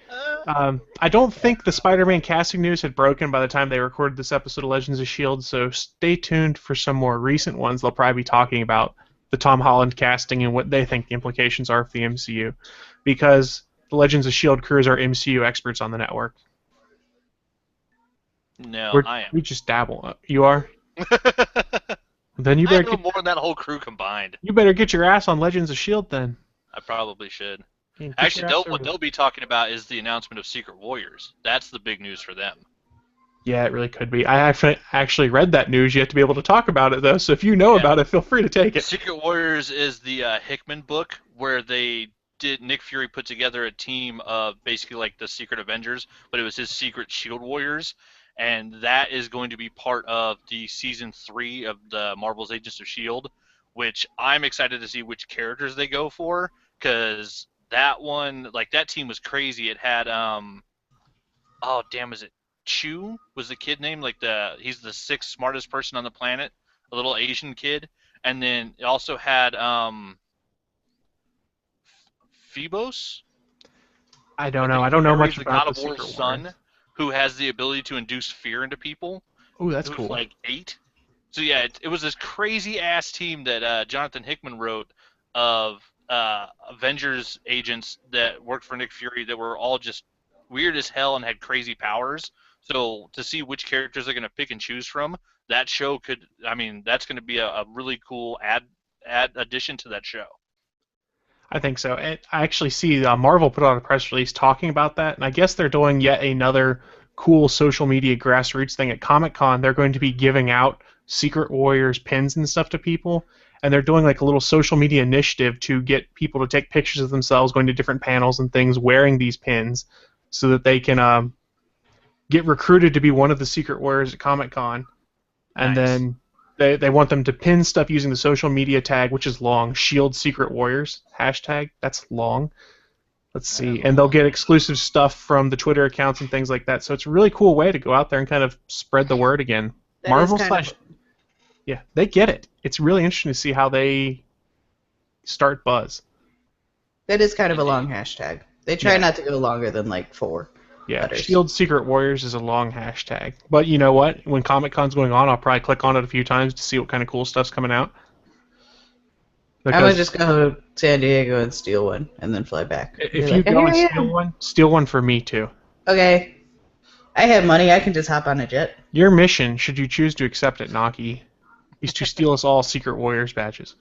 I don't think the Spider-Man casting news had broken by the time they recorded this episode of Legends of S.H.I.E.L.D. So stay tuned for some more recent ones. They'll probably be talking about the Tom Holland casting and what they think the implications are for the MCU, because the Legends of S.H.I.E.L.D. crews are MCU experts on the network. No, I am. We just dabble. You are. Then you better I know more than that whole crew combined. You better get your ass on Legends of S.H.I.E.L.D. then. I probably should. Actually, what they'll be talking about is the announcement of Secret Warriors. That's the big news for them. Yeah, it really could be. I actually read that news yet to be able to talk about it, though, so if you know about it, feel free to take it. Secret Warriors is the Hickman book where Nick Fury put together a team of basically like the Secret Avengers, but it was his secret S.H.I.E.L.D. Warriors. And that is going to be part of the season 3 of the Marvel's Agents of S.H.I.E.L.D., which I'm excited to see which characters they go for, because that one, like, that team was crazy. It had, was it Chu was the kid name? Like, he's the 6th smartest person on the planet, a little Asian kid. And then it also had, Phoebos? I don't know. I don't know much about the Secret Warriors. Son, who has the ability to induce fear into people. Ooh, that's cool. Like 8. So yeah, it was this crazy ass team that Jonathan Hickman wrote of Avengers agents that worked for Nick Fury that were all just weird as hell and had crazy powers. So to see which characters they're going to pick and choose from, that show that's going to be a really cool add addition to that show. I think so. And I actually see Marvel put out a press release talking about that, and I guess they're doing yet another cool social media grassroots thing at Comic-Con. They're going to be giving out Secret Warriors pins and stuff to people, and they're doing like a little social media initiative to get people to take pictures of themselves going to different panels and things wearing these pins so that they can get recruited to be one of the Secret Warriors at Comic-Con. And then they want them to pin stuff using the social media tag, which is long, S.H.I.E.L.D. Secret Warriors hashtag. That's long. Let's see. And they'll get exclusive stuff from the Twitter accounts and things like that. So it's a really cool way to go out there and kind of spread the word again. Marvel slash... Yeah, they get it. It's really interesting to see how they start buzz. That is kind of a long hashtag. They try not to go longer than like 4. Yeah, S.H.I.E.L.D. Secret Warriors is a long hashtag. But you know what? When Comic-Con's going on, I'll probably click on it a few times to see what kind of cool stuff's coming out. Because I would just go to San Diego and steal one, and then fly back. If you go and steal one for me, too. Okay. I have money. I can just hop on a jet. Your mission, should you choose to accept it, Naki, is to steal us all Secret Warriors badges.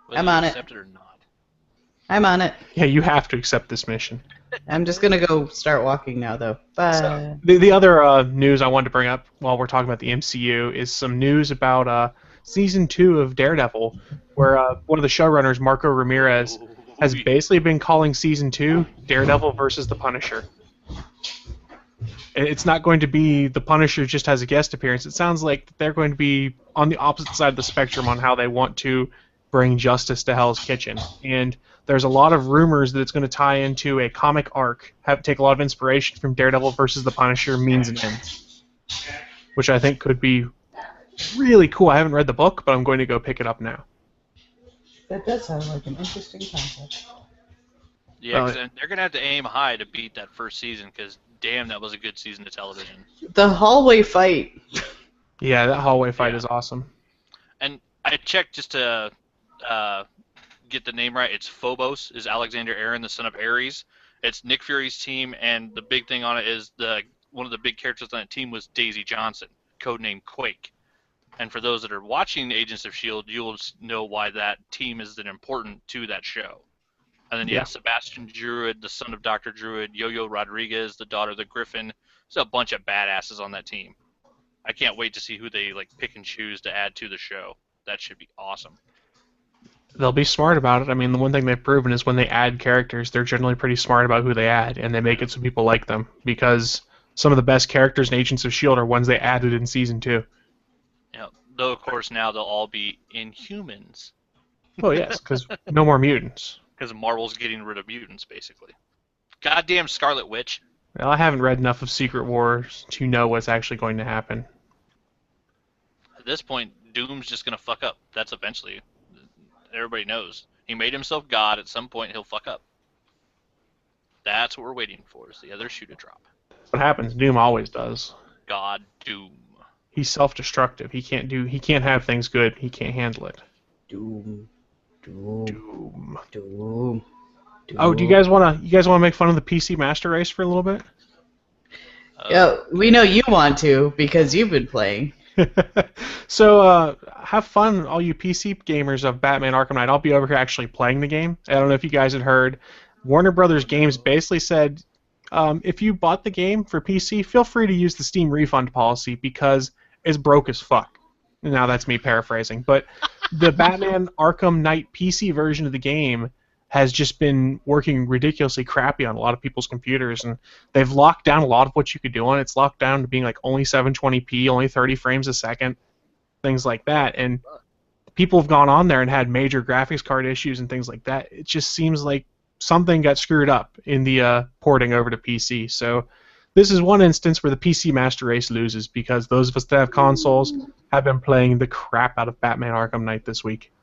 I'm on it. Accept it or not. I'm on it. Yeah, you have to accept this mission. I'm just going to go start walking now, though. Bye. So, the other news I wanted to bring up while we're talking about the MCU is some news about Season 2 of Daredevil, where one of the showrunners, Marco Ramirez, has basically been calling Season 2 Daredevil versus the Punisher. It's not going to be the Punisher just has a guest appearance. It sounds like they're going to be on the opposite side of the spectrum on how they want to bring justice to Hell's Kitchen. And there's a lot of rumors that it's going to tie into a comic arc, take a lot of inspiration from Daredevil versus the Punisher, Means and Ends, which I think could be really cool. I haven't read the book, but I'm going to go pick it up now. That does sound like an interesting concept. Yeah, Well, 'cause they're gonna have to aim high to beat that first season. Because damn, that was a good season of television. The hallway fight. Yeah, that hallway fight Yeah. is awesome. And I checked just to get the name right. It's Phobos, is Alexander Aaron, the son of Ares. It's Nick Fury's team, and the big thing on it is one of the big characters on that team was Daisy Johnson, codenamed Quake. And for those that are watching Agents of S.H.I.E.L.D., you'll know why that team is that important to that show. And then you have Sebastian Druid, the son of Dr. Druid, Yo-Yo Rodriguez, the daughter of the Griffin. There's a bunch of badasses on that team. I can't wait to see who they pick and choose to add to the show. That should be awesome. They'll be smart about it. I mean, the one thing they've proven is when they add characters, they're generally pretty smart about who they add, and they make it so people like them. Because some of the best characters in Agents of S.H.I.E.L.D. are ones they added in Season 2. Though, of course, now they'll all be Inhumans. Well, yes, because no more mutants. Because Marvel's getting rid of mutants, basically. Goddamn Scarlet Witch. Well, I haven't read enough of Secret Wars to know what's actually going to happen. At this point, Doom's just going to fuck up. That's eventually. Everybody knows. He made himself God. At some point, he'll fuck up. That's what we're waiting for, is the other shoe to drop. What happens? Doom always does. God Doom. He's self-destructive. He can't have things good. He can't handle it. Doom. Oh, do you guys want to make fun of the PC Master Race for a little bit? Yeah, we know you want to because you've been playing. So, have fun, all you PC gamers of Batman Arkham Knight. I'll be over here actually playing the game. I don't know if you guys had heard. Warner Brothers Games basically said, if you bought the game for PC, feel free to use the Steam refund policy because it's broke as fuck. Now that's me paraphrasing, but the Batman Arkham Knight PC version of the game has just been working ridiculously crappy on a lot of people's computers, and they've locked down a lot of what you could do on it. It's locked down to being only 720p, only 30 frames a second, things like that, and people have gone on there and had major graphics card issues and things like that. It just seems like something got screwed up in the porting over to PC. So this is one instance where the PC Master Race loses because those of us that have consoles have been playing the crap out of Batman Arkham Knight this week.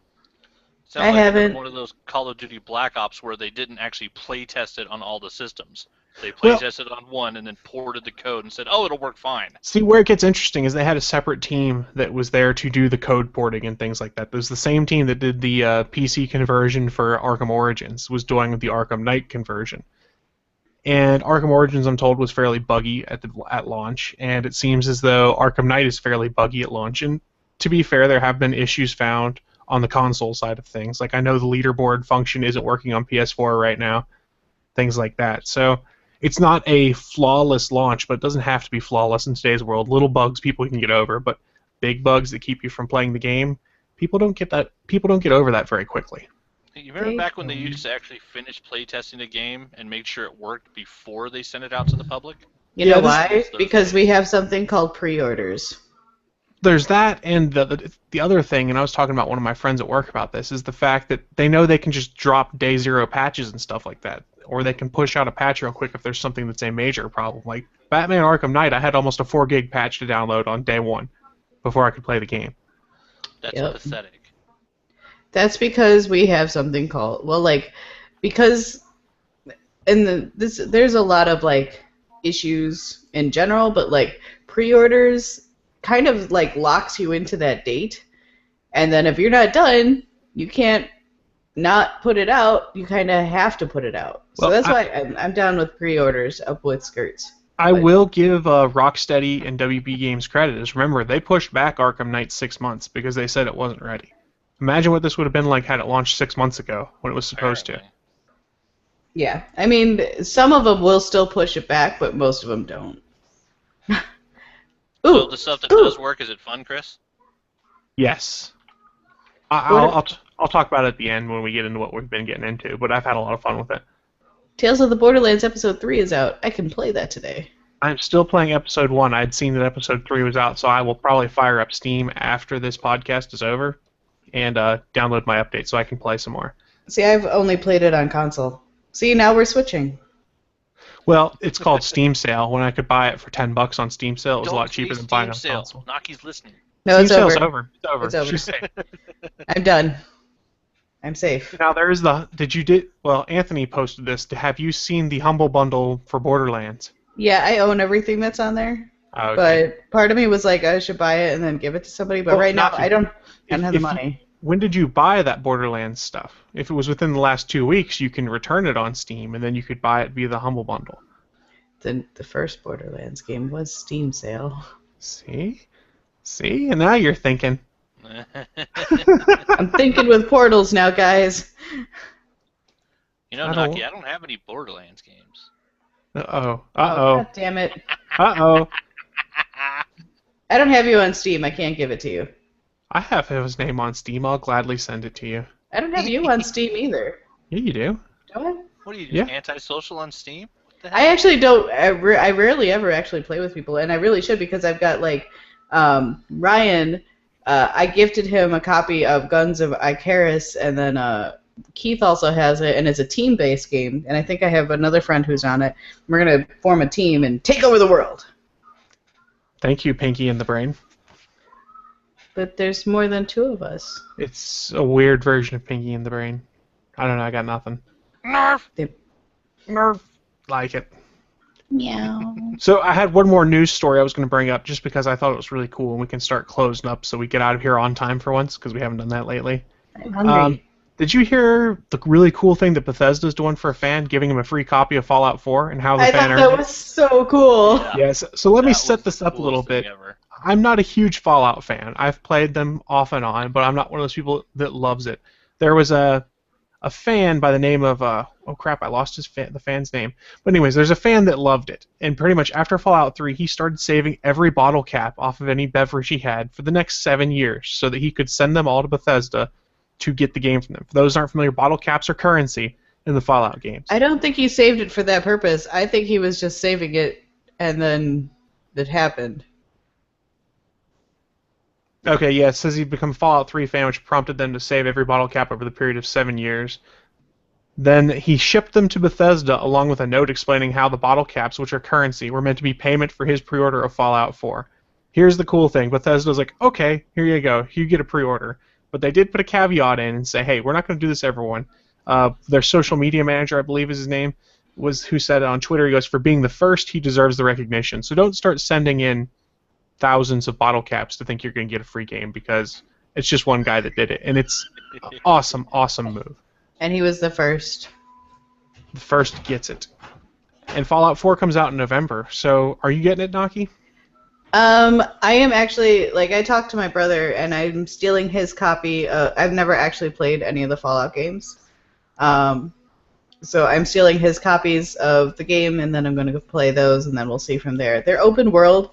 Sounds I like haven't. one of those Call of Duty Black Ops where they didn't actually play test it on all the systems. They play tested on one and then ported the code and said, "Oh, it'll work fine." See, where it gets interesting is they had a separate team that was there to do the code porting and things like that. There's the same team that did the PC conversion for Arkham Origins, was doing the Arkham Knight conversion. And Arkham Origins, I'm told, was fairly buggy at launch, and it seems as though Arkham Knight is fairly buggy at launch. And to be fair, there have been issues found on the console side of things. Like, I know the leaderboard function isn't working on PS4 right now, things like that. So it's not a flawless launch, but it doesn't have to be flawless in today's world. Little bugs people can get over, but big bugs that keep you from playing the game, people don't get over that very quickly. You remember back when they used to actually finish play testing a game and make sure it worked before they sent it out to the public? You know why? Because we have something called pre-orders. There's that, and the other thing, and I was talking about one of my friends at work about this, is the fact that they know they can just drop day zero patches and stuff like that, or they can push out a patch real quick if there's something that's a major problem. Like Batman Arkham Knight, I had almost a 4 gig patch to download on day one before I could play the game. That's pathetic. That's because we have something called because there's a lot of issues in general, but pre-orders kind of locks you into that date, and then if you're not done, you can't not put it out. You kind of have to put it out. So that's why I'm down with pre-orders up with skirts. I will give Rocksteady and WB Games credit. Is remember they pushed back Arkham Knight 6 months because they said it wasn't ready. Imagine what this would have been like had it launched 6 months ago when it was supposed to. Yeah, I mean, some of them will still push it back, but most of them don't. So the stuff that does work, is it fun, Chris? Yes. I'll talk about it at the end when we get into what we've been getting into, but I've had a lot of fun with it. Tales of the Borderlands Episode 3 is out. I can play that today. I'm still playing Episode 1. I'd seen that Episode 3 was out, so I will probably fire up Steam after this podcast is over and download my update so I can play some more. See, I've only played it on console. See, now we're switching. Well, it's called Steam Sale. When I could buy it for $10 on Steam Sale, it was a lot cheaper than buying on console. Naki's listening. No, Steam Sale's over. It's over. She's safe. I'm done. I'm safe. Now there's well, Anthony posted this. Have you seen the Humble Bundle for Borderlands? Yeah, I own everything that's on there. Okay. But part of me was like, I should buy it and then give it to somebody. But Well, right now, Naki, I don't have the money. When did you buy that Borderlands stuff? If it was within the last 2 weeks, you can return it on Steam, and then you could buy it via the Humble Bundle. The first Borderlands game was Steam sale. See? And now you're thinking. I'm thinking with portals now, guys. You know, Naki, I don't have any Borderlands games. Uh-oh. God damn it. Uh-oh. I don't have you on Steam. I can't give it to you. I have his name on Steam. I'll gladly send it to you. I don't have you on Steam either. Yeah, you do. Do I? What are you, just antisocial on Steam? What the heck? I actually don't. I rarely ever actually play with people, and I really should because I've got like Ryan. I gifted him a copy of Guns of Icarus, and then Keith also has it, and it's a team-based game. And I think I have another friend who's on it. We're gonna form a team and take over the world. Thank you, Pinky in the Brain. But there's more than 2 of us. It's a weird version of Pinky in the Brain. I don't know. I got nothing. Nerf. Nerf. Like it. Meow. So I had one more news story I was going to bring up just because I thought it was really cool, and we can start closing up so we get out of here on time for once because we haven't done that lately. I'm hungry. Did you hear the really cool thing that Bethesda's doing for a fan, giving him a free copy of Fallout 4 and how the fan earned it? I thought that was so cool. Yes. So let me set this up a little bit. Ever. I'm not a huge Fallout fan. I've played them off and on, but I'm not one of those people that loves it. There was a fan by the name of oh crap, I lost the fan's name. But anyways, there's a fan that loved it, and pretty much after Fallout 3, he started saving every bottle cap off of any beverage he had for the next 7 years, so that he could send them all to Bethesda to get the game from them. For those who aren't familiar, bottle caps are currency in the Fallout games. I don't think he saved it for that purpose. I think he was just saving it, and then it happened. Okay, yeah, it says he'd become a Fallout 3 fan, which prompted them to save every bottle cap over the period of 7 years. Then he shipped them to Bethesda along with a note explaining how the bottle caps, which are currency, were meant to be payment for his pre-order of Fallout 4. Here's the cool thing. Bethesda's like, okay, here you go. You get a pre-order. But they did put a caveat in and say, hey, we're not going to do this, everyone. Their social media manager, I believe is his name, was who said on Twitter, he goes, for being the first, he deserves the recognition. So don't start sending in thousands of bottle caps to think you're going to get a free game because it's just one guy that did it. And it's an awesome, awesome move. And he was the first. The first gets it. And Fallout 4 comes out in November. So are you getting it, Naki? I am actually, like, I talked to my brother, and I'm stealing his copy. I've never actually played any of the Fallout games. So I'm stealing his copies of the game, and then I'm going to go play those, and then we'll see from there. They're open world,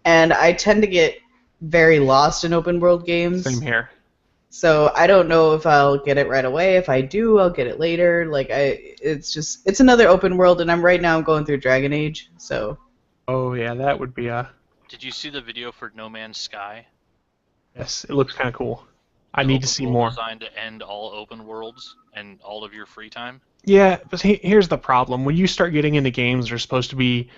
and I tend to get very lost in open world games. Same here. So I don't know if I'll get it right away. If I do, I'll get it later. Like, it's another open world, and right now I'm going through Dragon Age, so. Oh, yeah, that would be a... Did you see the video for No Man's Sky? Yes, it looks kind of cool. I need to see more. Designed to end all open worlds and all of your free time. Yeah, but here's the problem. When you start getting into games that are supposed to be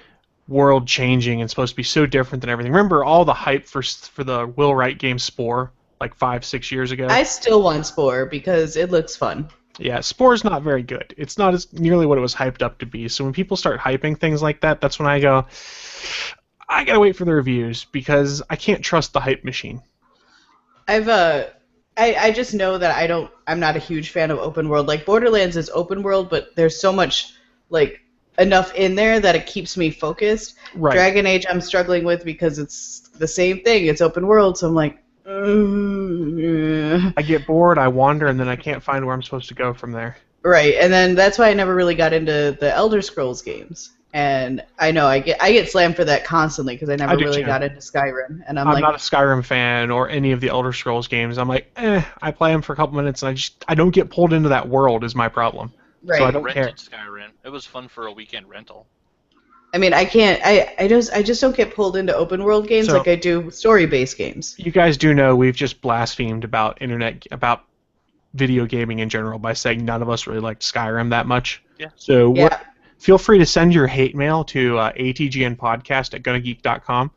world-changing and supposed to be so different than everything. Remember all the hype for the Will Wright game Spore, like 5-6 years ago? I still want Spore because it looks fun. Yeah, Spore's not very good. It's not as nearly what it was hyped up to be. So when people start hyping things like that, that's when I go, I gotta wait for the reviews because I can't trust the hype machine. I just know that I'm not a huge fan of open world. Like, Borderlands is open world, but there's so much, like, enough in there that it keeps me focused. Right. Dragon Age I'm struggling with because it's the same thing. It's open world, so I'm like, I get bored, I wander, and then I can't find where I'm supposed to go from there. Right, and then that's why I never really got into the Elder Scrolls games. And I know I get slammed for that constantly because I never really got into Skyrim. And I'm like, not a Skyrim fan or any of the Elder Scrolls games. I'm like, I play them for a couple minutes and I don't get pulled into that world is my problem. Right. So I don't rented care. Skyrim. It was fun for a weekend rental. I mean, I can't. I just don't get pulled into open world games like I do story-based games. You guys do know we've just blasphemed about video gaming in general by saying none of us really liked Skyrim that much. Yeah. So feel free to send your hate mail to atgnpodcast@gonnageek.com.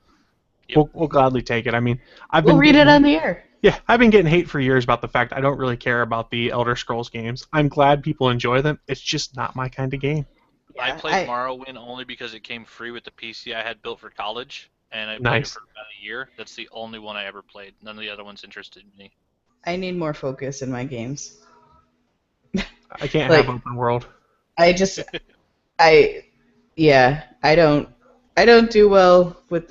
Yep. We'll gladly take it. I mean, we'll read it on the air. Yeah, I've been getting hate for years about the fact I don't really care about the Elder Scrolls games. I'm glad people enjoy them. It's just not my kind of game. I Yeah, played Morrowind only because it came free with the PC I had built for college, and I played it Nice. for about a year. That's the only one I ever played. None of the other ones interested me. I need more focus in my games. I can't have Like, open world. I just, I, yeah, I don't do well with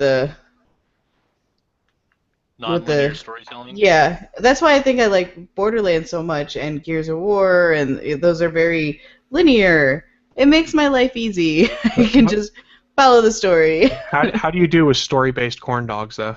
Non-linear storytelling. yeah. That's why I think I like Borderlands so much and Gears of War, and those are very linear. It makes my life easy. I can just follow the story. How do you do with story-based corn dogs, though?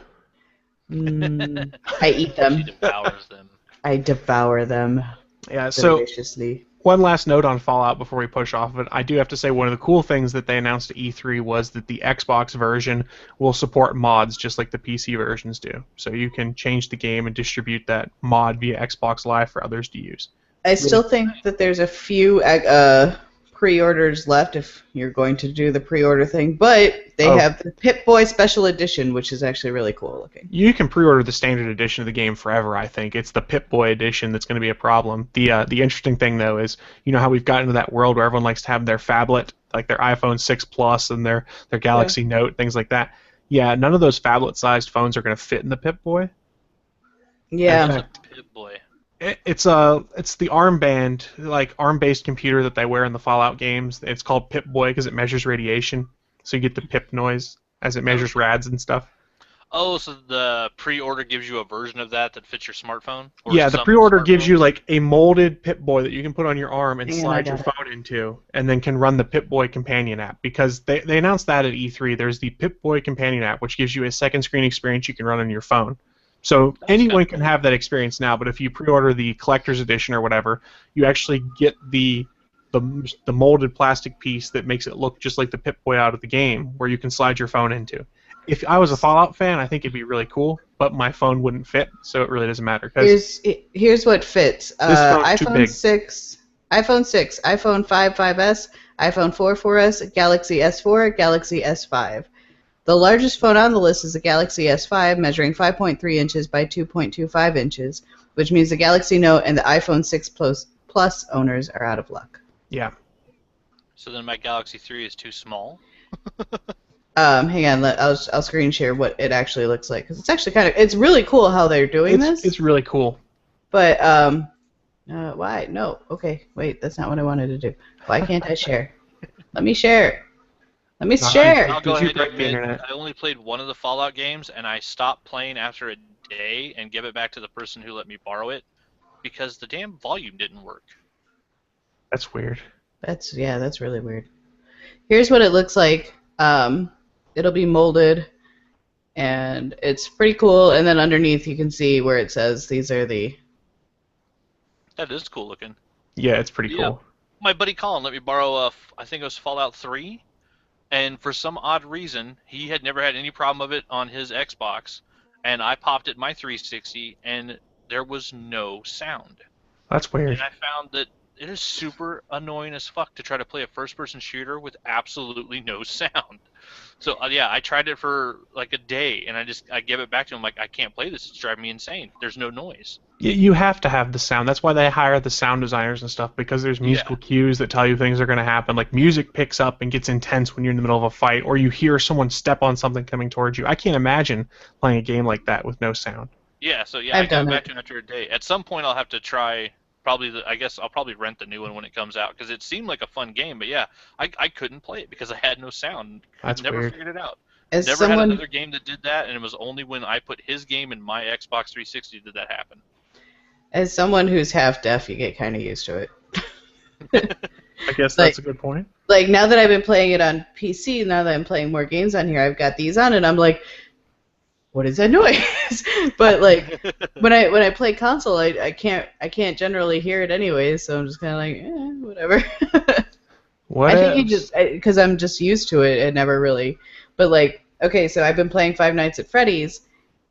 I eat She them. devours them. I devour them Yeah, so deliciously. one last note on Fallout before we push off of it. I do have to say one of the cool things that they announced at E3 was that the Xbox version will support mods just like the PC versions do. So you can change the game and distribute that mod via Xbox Live for others to use. I still think that there's a few pre-orders left if you're going to do the pre-order thing, but they have the Pip-Boy Special Edition, which is actually really cool looking. You can pre-order the standard edition of the game forever, I think. It's the Pip-Boy edition that's going to be a problem. The interesting thing, though, is you know how we've gotten into that world where everyone likes to have their phablet, like their iPhone 6 Plus and their Galaxy Note, things like that. Yeah, none of those phablet-sized phones are going to fit in the Pip-Boy. Yeah. In fact, Pip-Boy. it's the armband, like ARM-based computer that they wear in the Fallout games. It's called Pip-Boy because it measures radiation, so you get the pip noise as it measures rads and stuff. Oh, so the pre-order gives you a version of that fits your smartphone? Yeah, the pre-order gives you like a molded Pip-Boy that you can put on your arm and slide your phone into, and then can run the Pip-Boy companion app. Because they announced that at E3. There's the Pip-Boy companion app, which gives you a second screen experience you can run on your phone. So anyone can have that experience now, but if you pre-order the collector's edition or whatever, you actually get the molded plastic piece that makes it look just like the Pip-Boy out of the game, where you can slide your phone into. If I was a Fallout fan, I think it'd be really cool, but my phone wouldn't fit, so it really doesn't matter. Here's what fits. iPhone 6, iPhone 5, 5S, iPhone 4, 4S, Galaxy S4, Galaxy S5. The largest phone on the list is the Galaxy S5, measuring 5.3 inches by 2.25 inches, which means the Galaxy Note and the iPhone 6 Plus owners are out of luck. Yeah. So then my Galaxy 3 is too small? Hang on, I'll screen share what it actually looks like, because it's actually it's really cool how they're doing this. It's really cool. But, why? No. Okay, wait, that's not what I wanted to do. Why can't I share? Let me share. Let me share. I'll go ahead and admit, I only played one of the Fallout games, and I stopped playing after a day and gave it back to the person who let me borrow it because the damn volume didn't work. That's weird. That's really weird. Here's what it looks like. It'll be molded, and it's pretty cool. And then underneath, you can see where it says these are the. That is cool looking. Yeah, it's pretty cool. My buddy Colin let me borrow I think it was Fallout 3. And for some odd reason, he had never had any problem of it on his Xbox, and I popped it in my 360, and there was no sound. That's weird. And I found that it is super annoying as fuck to try to play a first-person shooter with absolutely no sound. So yeah, I tried it for like a day, and I gave it back to him like, I can't play this. It's driving me insane. There's no noise. You have to have the sound. That's why they hire the sound designers and stuff, because there's musical cues that tell you things are going to happen. Like music picks up and gets intense when you're in the middle of a fight, or you hear someone step on something coming towards you. I can't imagine playing a game like that with no sound. Yeah, so yeah, I got back to it after a day. At some point, I'll have to try. I guess I'll probably rent the new one when it comes out, because it seemed like a fun game, but yeah, I couldn't play it because I had no sound. That's never weird. figured it out. As Never had another game that did that, and it was only when I put his game in my Xbox 360 did that happen. As someone who's half deaf, you get kind of used to it. I guess that's a good point. Like, now that I've been playing it on PC, now that I'm playing more games on here, I've got these on, and I'm like, what is that noise? But like, when I play console, I can't generally hear it anyway, so I'm just kind of like, whatever. What? I think because I'm just used to it, it never really. But like, okay, so I've been playing Five Nights at Freddy's,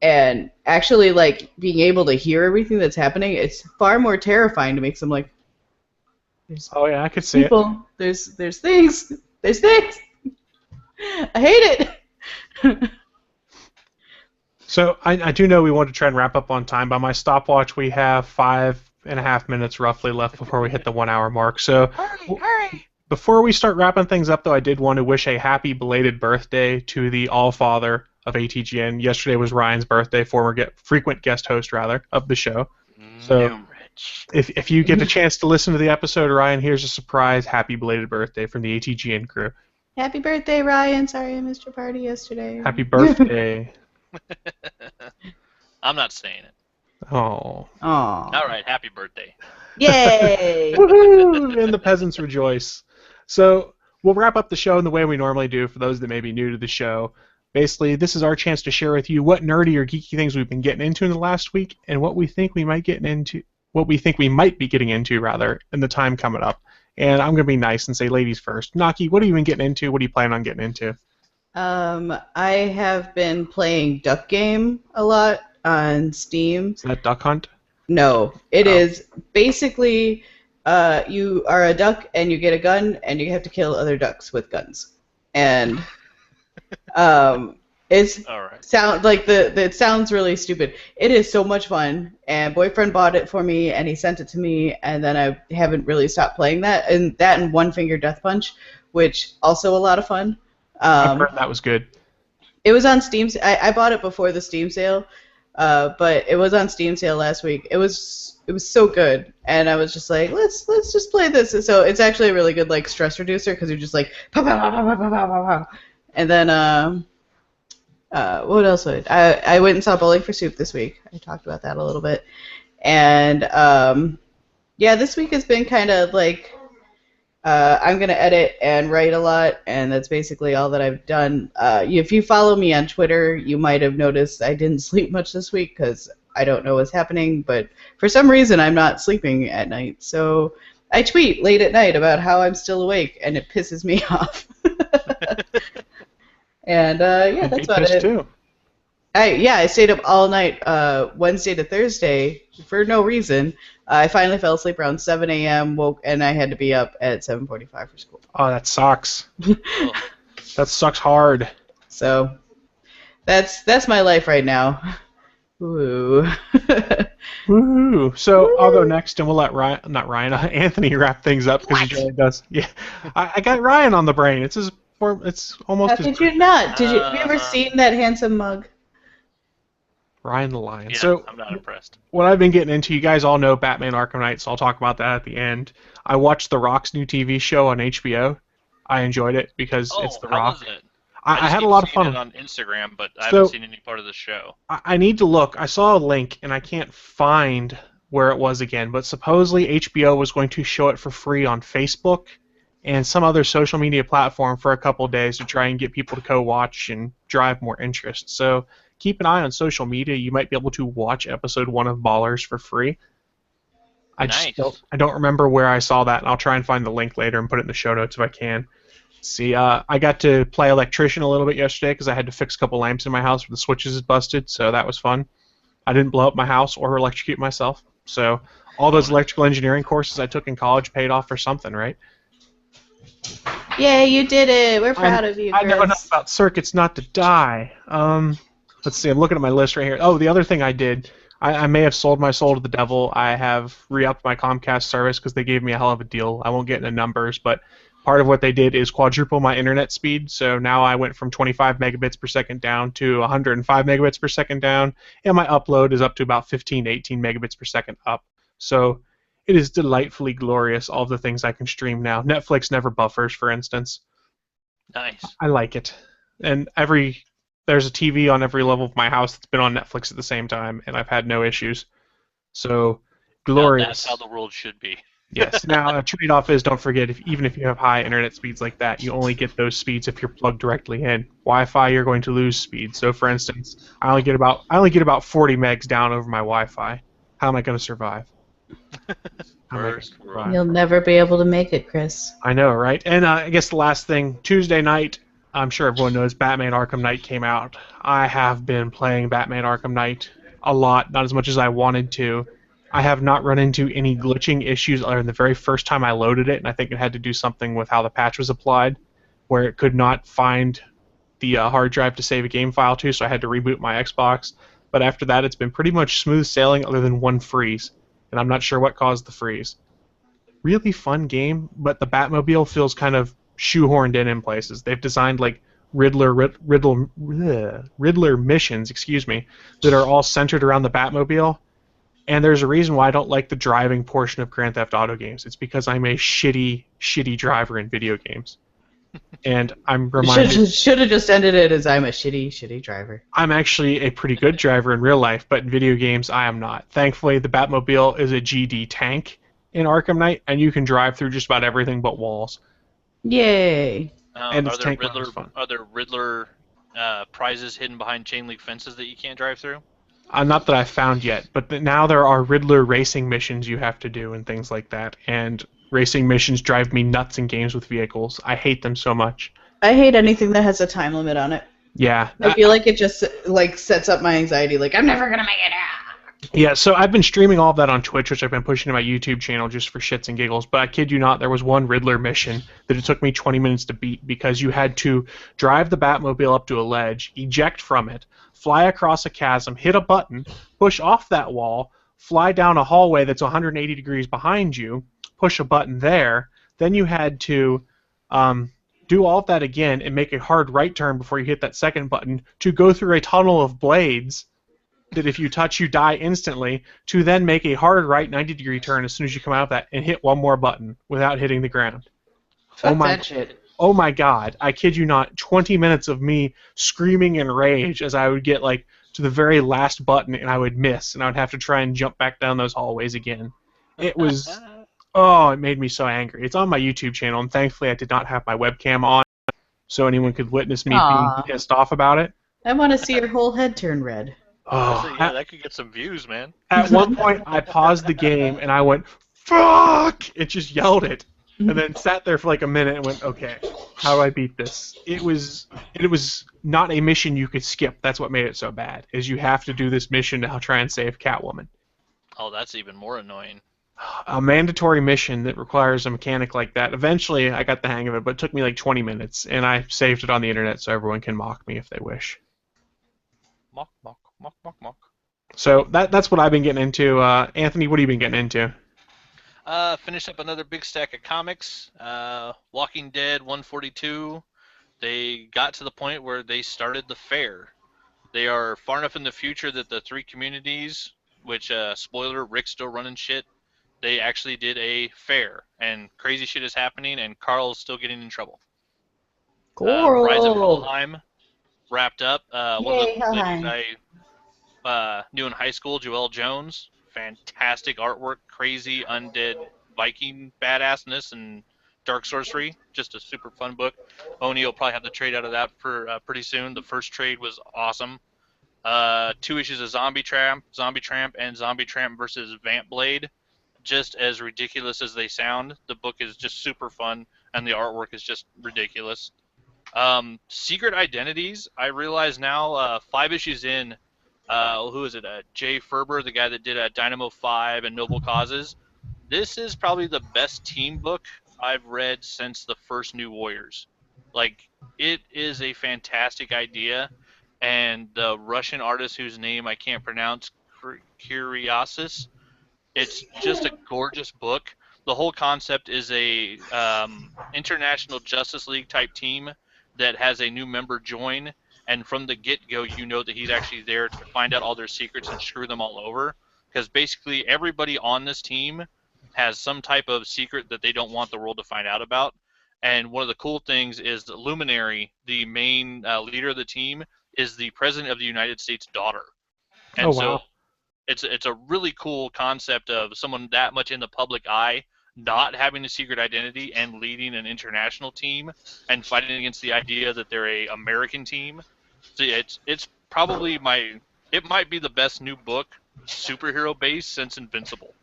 and actually like being able to hear everything that's happening, it's far more terrifying to me. Because I'm like, oh yeah, I could see it. There's things. There's things. I hate it. So I do know we want to try and wrap up on time. By my stopwatch, we have 5.5 minutes roughly left before we hit the 1 hour mark. So Hurry! before we start wrapping things up, though, I did want to wish a happy belated birthday to the All-Father of ATGN. Yesterday was Ryan's birthday, frequent guest host, rather, of the show. So if you get the chance to listen to the episode, Ryan, here's a surprise happy belated birthday from the ATGN crew. Happy birthday, Ryan. Sorry I missed your party yesterday. Happy birthday. I'm not saying it. Oh. Aw. All right, happy birthday. Yay! Woohoo! And the peasants rejoice. So we'll wrap up the show in the way we normally do for those that may be new to the show. Basically, this is our chance to share with you what nerdy or geeky things we've been getting into in the last week and what we think we might be getting into rather in the time coming up. And I'm going to be nice and say ladies first. Naki, what have you been getting into? What are you planning on getting into? I have been playing Duck Game a lot on Steam. Is that Duck Hunt? No, it is basically you are a duck and you get a gun and you have to kill other ducks with guns. And it's All right. it sounds really stupid. It is so much fun. And boyfriend bought it for me and he sent it to me and then I haven't really stopped playing that. And that and One Finger Death Punch, which also a lot of fun. I've heard that was good. It was on Steam. I bought it before the Steam sale, but it was on Steam sale last week. It was so good, and I was just like, let's just play this. So it's actually a really good like stress reducer because you're just like pow, pow, pow, pow, pow, pow, pow, pow. And then what else? I went and saw Bowling for Soup this week. I talked about that a little bit, and yeah, this week has been kind of like. I'm going to edit and write a lot, and that's basically all that I've done. If you follow me on Twitter, you might have noticed I didn't sleep much this week because I don't know what's happening, but for some reason I'm not sleeping at night. So I tweet late at night about how I'm still awake, and it pisses me off. And yeah, that's about it. Too. I stayed up all night Wednesday to Thursday for no reason. I finally fell asleep around 7 a.m., woke, and I had to be up at 7:45 for school. Oh, that sucks. That sucks hard. So that's my life right now. Ooh. Woohoo! So I'll go next, and we'll let Anthony wrap things up because he generally does. Yeah, I got Ryan on the brain. It's almost. How could you not? Have you ever seen that handsome mug? Ryan the Lion. Yeah, So I'm not impressed. what I've been getting into, you guys all know Batman Arkham Knight, so I'll talk about that at the end. I watched The Rock's new TV show on HBO. I enjoyed it because it's The how Rock. was it? I had a keep lot of seeing fun. it on Instagram, but I haven't seen any part of the show. I need to look. I saw a link, and I can't find where it was again, but supposedly HBO was going to show it for free on Facebook and some other social media platform for a couple days to try and get people to co-watch and drive more interest. So keep an eye on social media. You might be able to watch episode 1 of Ballers for free. I don't remember where I saw that, and I'll try and find the link later and put it in the show notes if I can. See, I got to play electrician a little bit yesterday because I had to fix a couple lamps in my house where the switches is busted, so that was fun. I didn't blow up my house or electrocute myself, so all those electrical engineering courses I took in college paid off for something, right? Yay, you did it! We're proud of you, Chris. I know enough about circuits not to die. Let's see, I'm looking at my list right here. Oh, the other thing I did, I may have sold my soul to the devil. I have re-upped my Comcast service because they gave me a hell of a deal. I won't get into numbers, but part of what they did is quadruple my internet speed. So now I went from 25 megabits per second down to 105 megabits per second down, and my upload is up to about 15 to 18 megabits per second up. So it is delightfully glorious, all of the things I can stream now. Netflix never buffers, for instance. Nice. I like it. And there's a TV on every level of my house that's been on Netflix at the same time, and I've had no issues. So, glorious. Now that's how the world should be. Yes. Now, a trade-off is don't forget, even if you have high internet speeds like that, you only get those speeds if you're plugged directly in. Wi-Fi, you're going to lose speed. So, for instance, I only get about 40 megs down over my Wi-Fi. How am I going to survive? You'll never be able to make it, Chris. I know, right? And I guess the last thing, Tuesday night, I'm sure everyone knows Batman Arkham Knight came out. I have been playing Batman Arkham Knight a lot, not as much as I wanted to. I have not run into any glitching issues other than the very first time I loaded it, and I think it had to do something with how the patch was applied, where it could not find the hard drive to save a game file to, so I had to reboot my Xbox. But after that, it's been pretty much smooth sailing other than one freeze, and I'm not sure what caused the freeze. Really fun game, but the Batmobile feels kind of shoehorned in places. They've designed like Riddler missions, that are all centered around the Batmobile. And there's a reason why I don't like the driving portion of Grand Theft Auto games. It's because I'm a shitty driver in video games. And I'm reminded... Should have just ended it as I'm a shitty driver. I'm actually a pretty good driver in real life, but in video games, I am not. Thankfully, the Batmobile is a GD tank in Arkham Knight, and you can drive through just about everything but walls. Yay. And are there Riddler prizes hidden behind chain link fences that you can't drive through? Not that I've found yet, but now there are Riddler racing missions you have to do and things like that. And racing missions drive me nuts in games with vehicles. I hate them so much. I hate anything that has a time limit on it. Yeah. I feel like it just like sets up my anxiety. Like, I'm never going to make it out. Yeah, so I've been streaming all of that on Twitch, which I've been pushing to my YouTube channel just for shits and giggles. But I kid you not, there was one Riddler mission that it took me 20 minutes to beat because you had to drive the Batmobile up to a ledge, eject from it, fly across a chasm, hit a button, push off that wall, fly down a hallway that's 180 degrees behind you, push a button there. Then you had to do all of that again and make a hard right turn before you hit that second button to go through a tunnel of blades that if you touch, you die instantly, to then make a hard right 90-degree turn as soon as you come out of that and hit one more button without hitting the ground. Fuck that shit. Oh my god, I kid you not, 20 minutes of me screaming in rage as I would get like to the very last button and I would miss and I would have to try and jump back down those hallways again. It was, it made me so angry. It's on my YouTube channel and thankfully I did not have my webcam on so anyone could witness me being pissed off about it. I want to see your whole head turn red. Oh, yeah, that could get some views, man. At one point, I paused the game and I went, "Fuck!" It just yelled it, and then sat there for like a minute and went, "Okay, how do I beat this?" It was not a mission you could skip. That's what made it so bad. Is you have to do this mission to try and save Catwoman. Oh, that's even more annoying. A mandatory mission that requires a mechanic like that. Eventually, I got the hang of it, but it took me like 20 minutes, and I saved it on the internet so everyone can mock me if they wish. Mock. So that's what I've been getting into. Anthony, what have you been getting into? Finished up another big stack of comics. Walking Dead 142. They got to the point where they started the fair. They are far enough in the future that the three communities, which, spoiler, Rick's still running shit, they actually did a fair. And crazy shit is happening, and Carl's still getting in trouble. Cool. Rise of Helheim wrapped up. One of Yay, the ladies I knew in high school, Joelle Jones, fantastic artwork, crazy undead Viking badassness and dark sorcery. Just a super fun book. Oni will probably have the trade out of that for pretty soon. The first trade was awesome. 2 issues of Zombie Tramp, and Zombie Tramp versus Vamp Blade. Just as ridiculous as they sound. The book is just super fun, and the artwork is just ridiculous. Secret Identities, I realize now, 5 issues in, who is it? Jay Ferber, the guy that did Dynamo 5 and Noble Causes. This is probably the best team book I've read since the first New Warriors. Like, it is a fantastic idea, and the Russian artist whose name I can't pronounce, Kyriasis, it's just a gorgeous book. The whole concept is a International Justice League type team that has a new member join, and from the get-go you know that he's actually there to find out all their secrets and screw them all over, because basically everybody on this team has some type of secret that they don't want the world to find out about. And one of the cool things is that Luminary, the main leader of the team, is the President of the United States' daughter. And so it's a really cool concept of someone that much in the public eye not having a secret identity and leading an international team and fighting against the idea that they're a American team. So it's probably it might be the best new book superhero based since Invincible,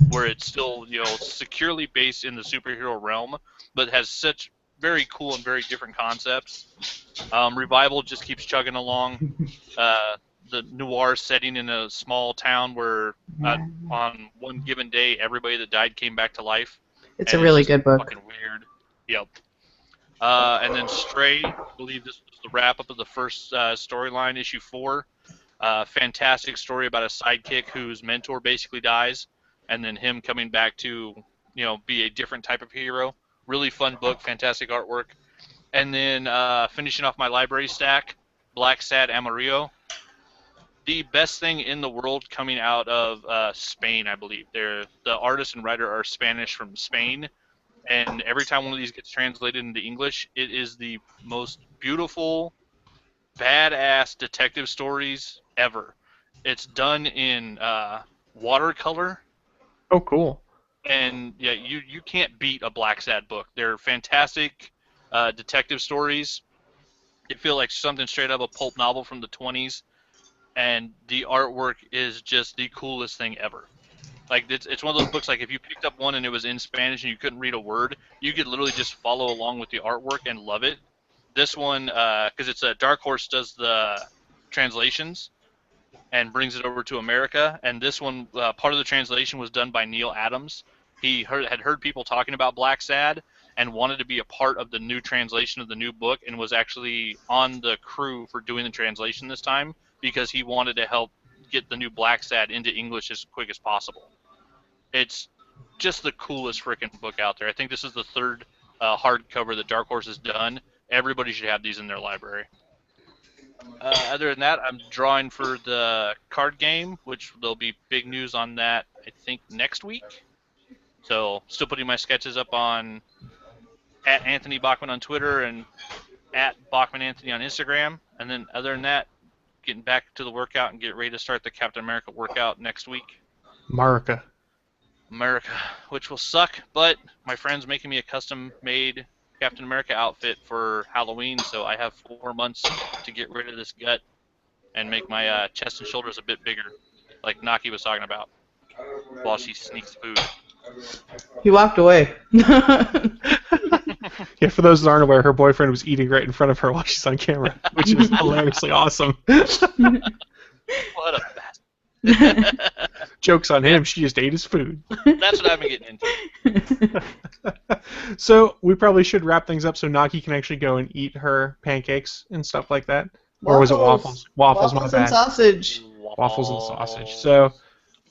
where it's still, securely based in the superhero realm, but has such very cool and very different concepts. Revival just keeps chugging along. The noir setting in a small town where on one given day everybody that died came back to life. It's a really good book. Fucking weird. Yep. And then Stray, I believe this was the wrap-up of the first storyline, issue 4. Fantastic story about a sidekick whose mentor basically dies, and then him coming back to, be a different type of hero. Really fun book, fantastic artwork. And then finishing off my library stack, Black Sad Amarillo. The best thing in the world coming out of Spain, I believe. The artist and writer are Spanish from Spain, and every time one of these gets translated into English, it is the most beautiful, badass detective stories ever. It's done in watercolor, Oh, cool. and yeah, you can't beat a Black Sad book. They're fantastic detective stories. They feel like something straight out of a pulp novel from the 20s, and the artwork is just the coolest thing ever. Like it's one of those books. Like if you picked up one and it was in Spanish and you couldn't read a word, you could literally just follow along with the artwork and love it. This one, because it's a Dark Horse does the translations and brings it over to America, and this one, part of the translation was done by Neil Adams. He had heard people talking about Black Sad and wanted to be a part of the new translation of the new book, and was actually on the crew for doing the translation this time because he wanted to help get the new Black Sad into English as quick as possible. It's just the coolest freaking book out there. I think this is the third hardcover that Dark Horse has done. Everybody should have these in their library. Other than that, I'm drawing for the card game, which there'll be big news on that, I think, next week. So, still putting my sketches up on at Anthony Bachman on Twitter and at Bachman Anthony on Instagram. And then, other than that, getting back to the workout and get ready to start the Captain America workout next week. America, which will suck, but my friend's making me a custom-made Captain America outfit for Halloween, so I have 4 months to get rid of this gut and make my chest and shoulders a bit bigger, like Naki was talking about, while she sneaks food. He walked away. Yeah, for those that aren't aware, her boyfriend was eating right in front of her while she's on camera, which is hilariously awesome. What a bastard. Joke's on him, she just ate his food. That's what I've been getting into. So, we probably should wrap things up so Naki can actually go and eat her pancakes and stuff like that. Or was it waffles? Waffles, my and bad. sausage. Waffles and sausage. So,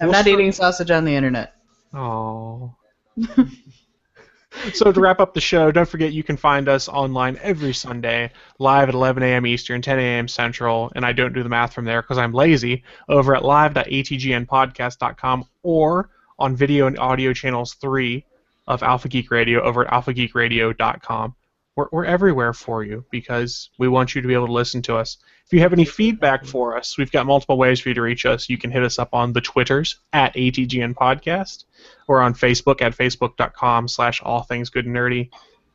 I'm not eating sausage on the internet. Oh. So to wrap up the show, don't forget you can find us online every Sunday, live at 11 a.m. Eastern, 10 a.m. Central, and I don't do the math from there because I'm lazy, over at live.atgnpodcast.com or on video and audio channels 3 of Alpha Geek Radio over at alphageekradio.com. We're everywhere for you because we want you to be able to listen to us. If you have any feedback for us, we've got multiple ways for you to reach us. You can hit us up on the Twitters at ATGN Podcast or on Facebook at facebook.com/allthingsgoodandnerdy.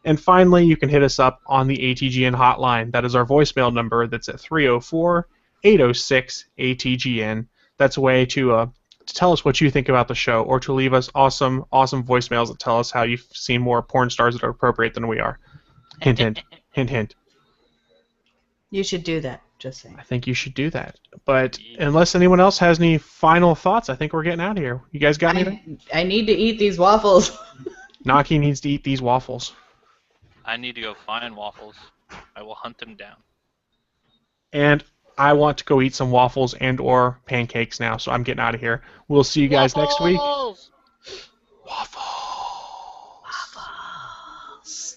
And finally, you can hit us up on the ATGN hotline. That is our voicemail number. That's at 304-806-ATGN. That's a way to tell us what you think about the show or to leave us awesome voicemails that tell us how you've seen more porn stars that are appropriate than we are. Hint, hint. Hint, hint. You should do that, just saying. I think you should do that. But unless anyone else has any final thoughts, I think we're getting out of here. You guys got anything? I need to eat these waffles. Naki needs to eat these waffles. I need to go find waffles. I will hunt them down. And I want to go eat some waffles and or pancakes now, so I'm getting out of here. We'll see you guys next week. Waffles! Waffles. Waffles.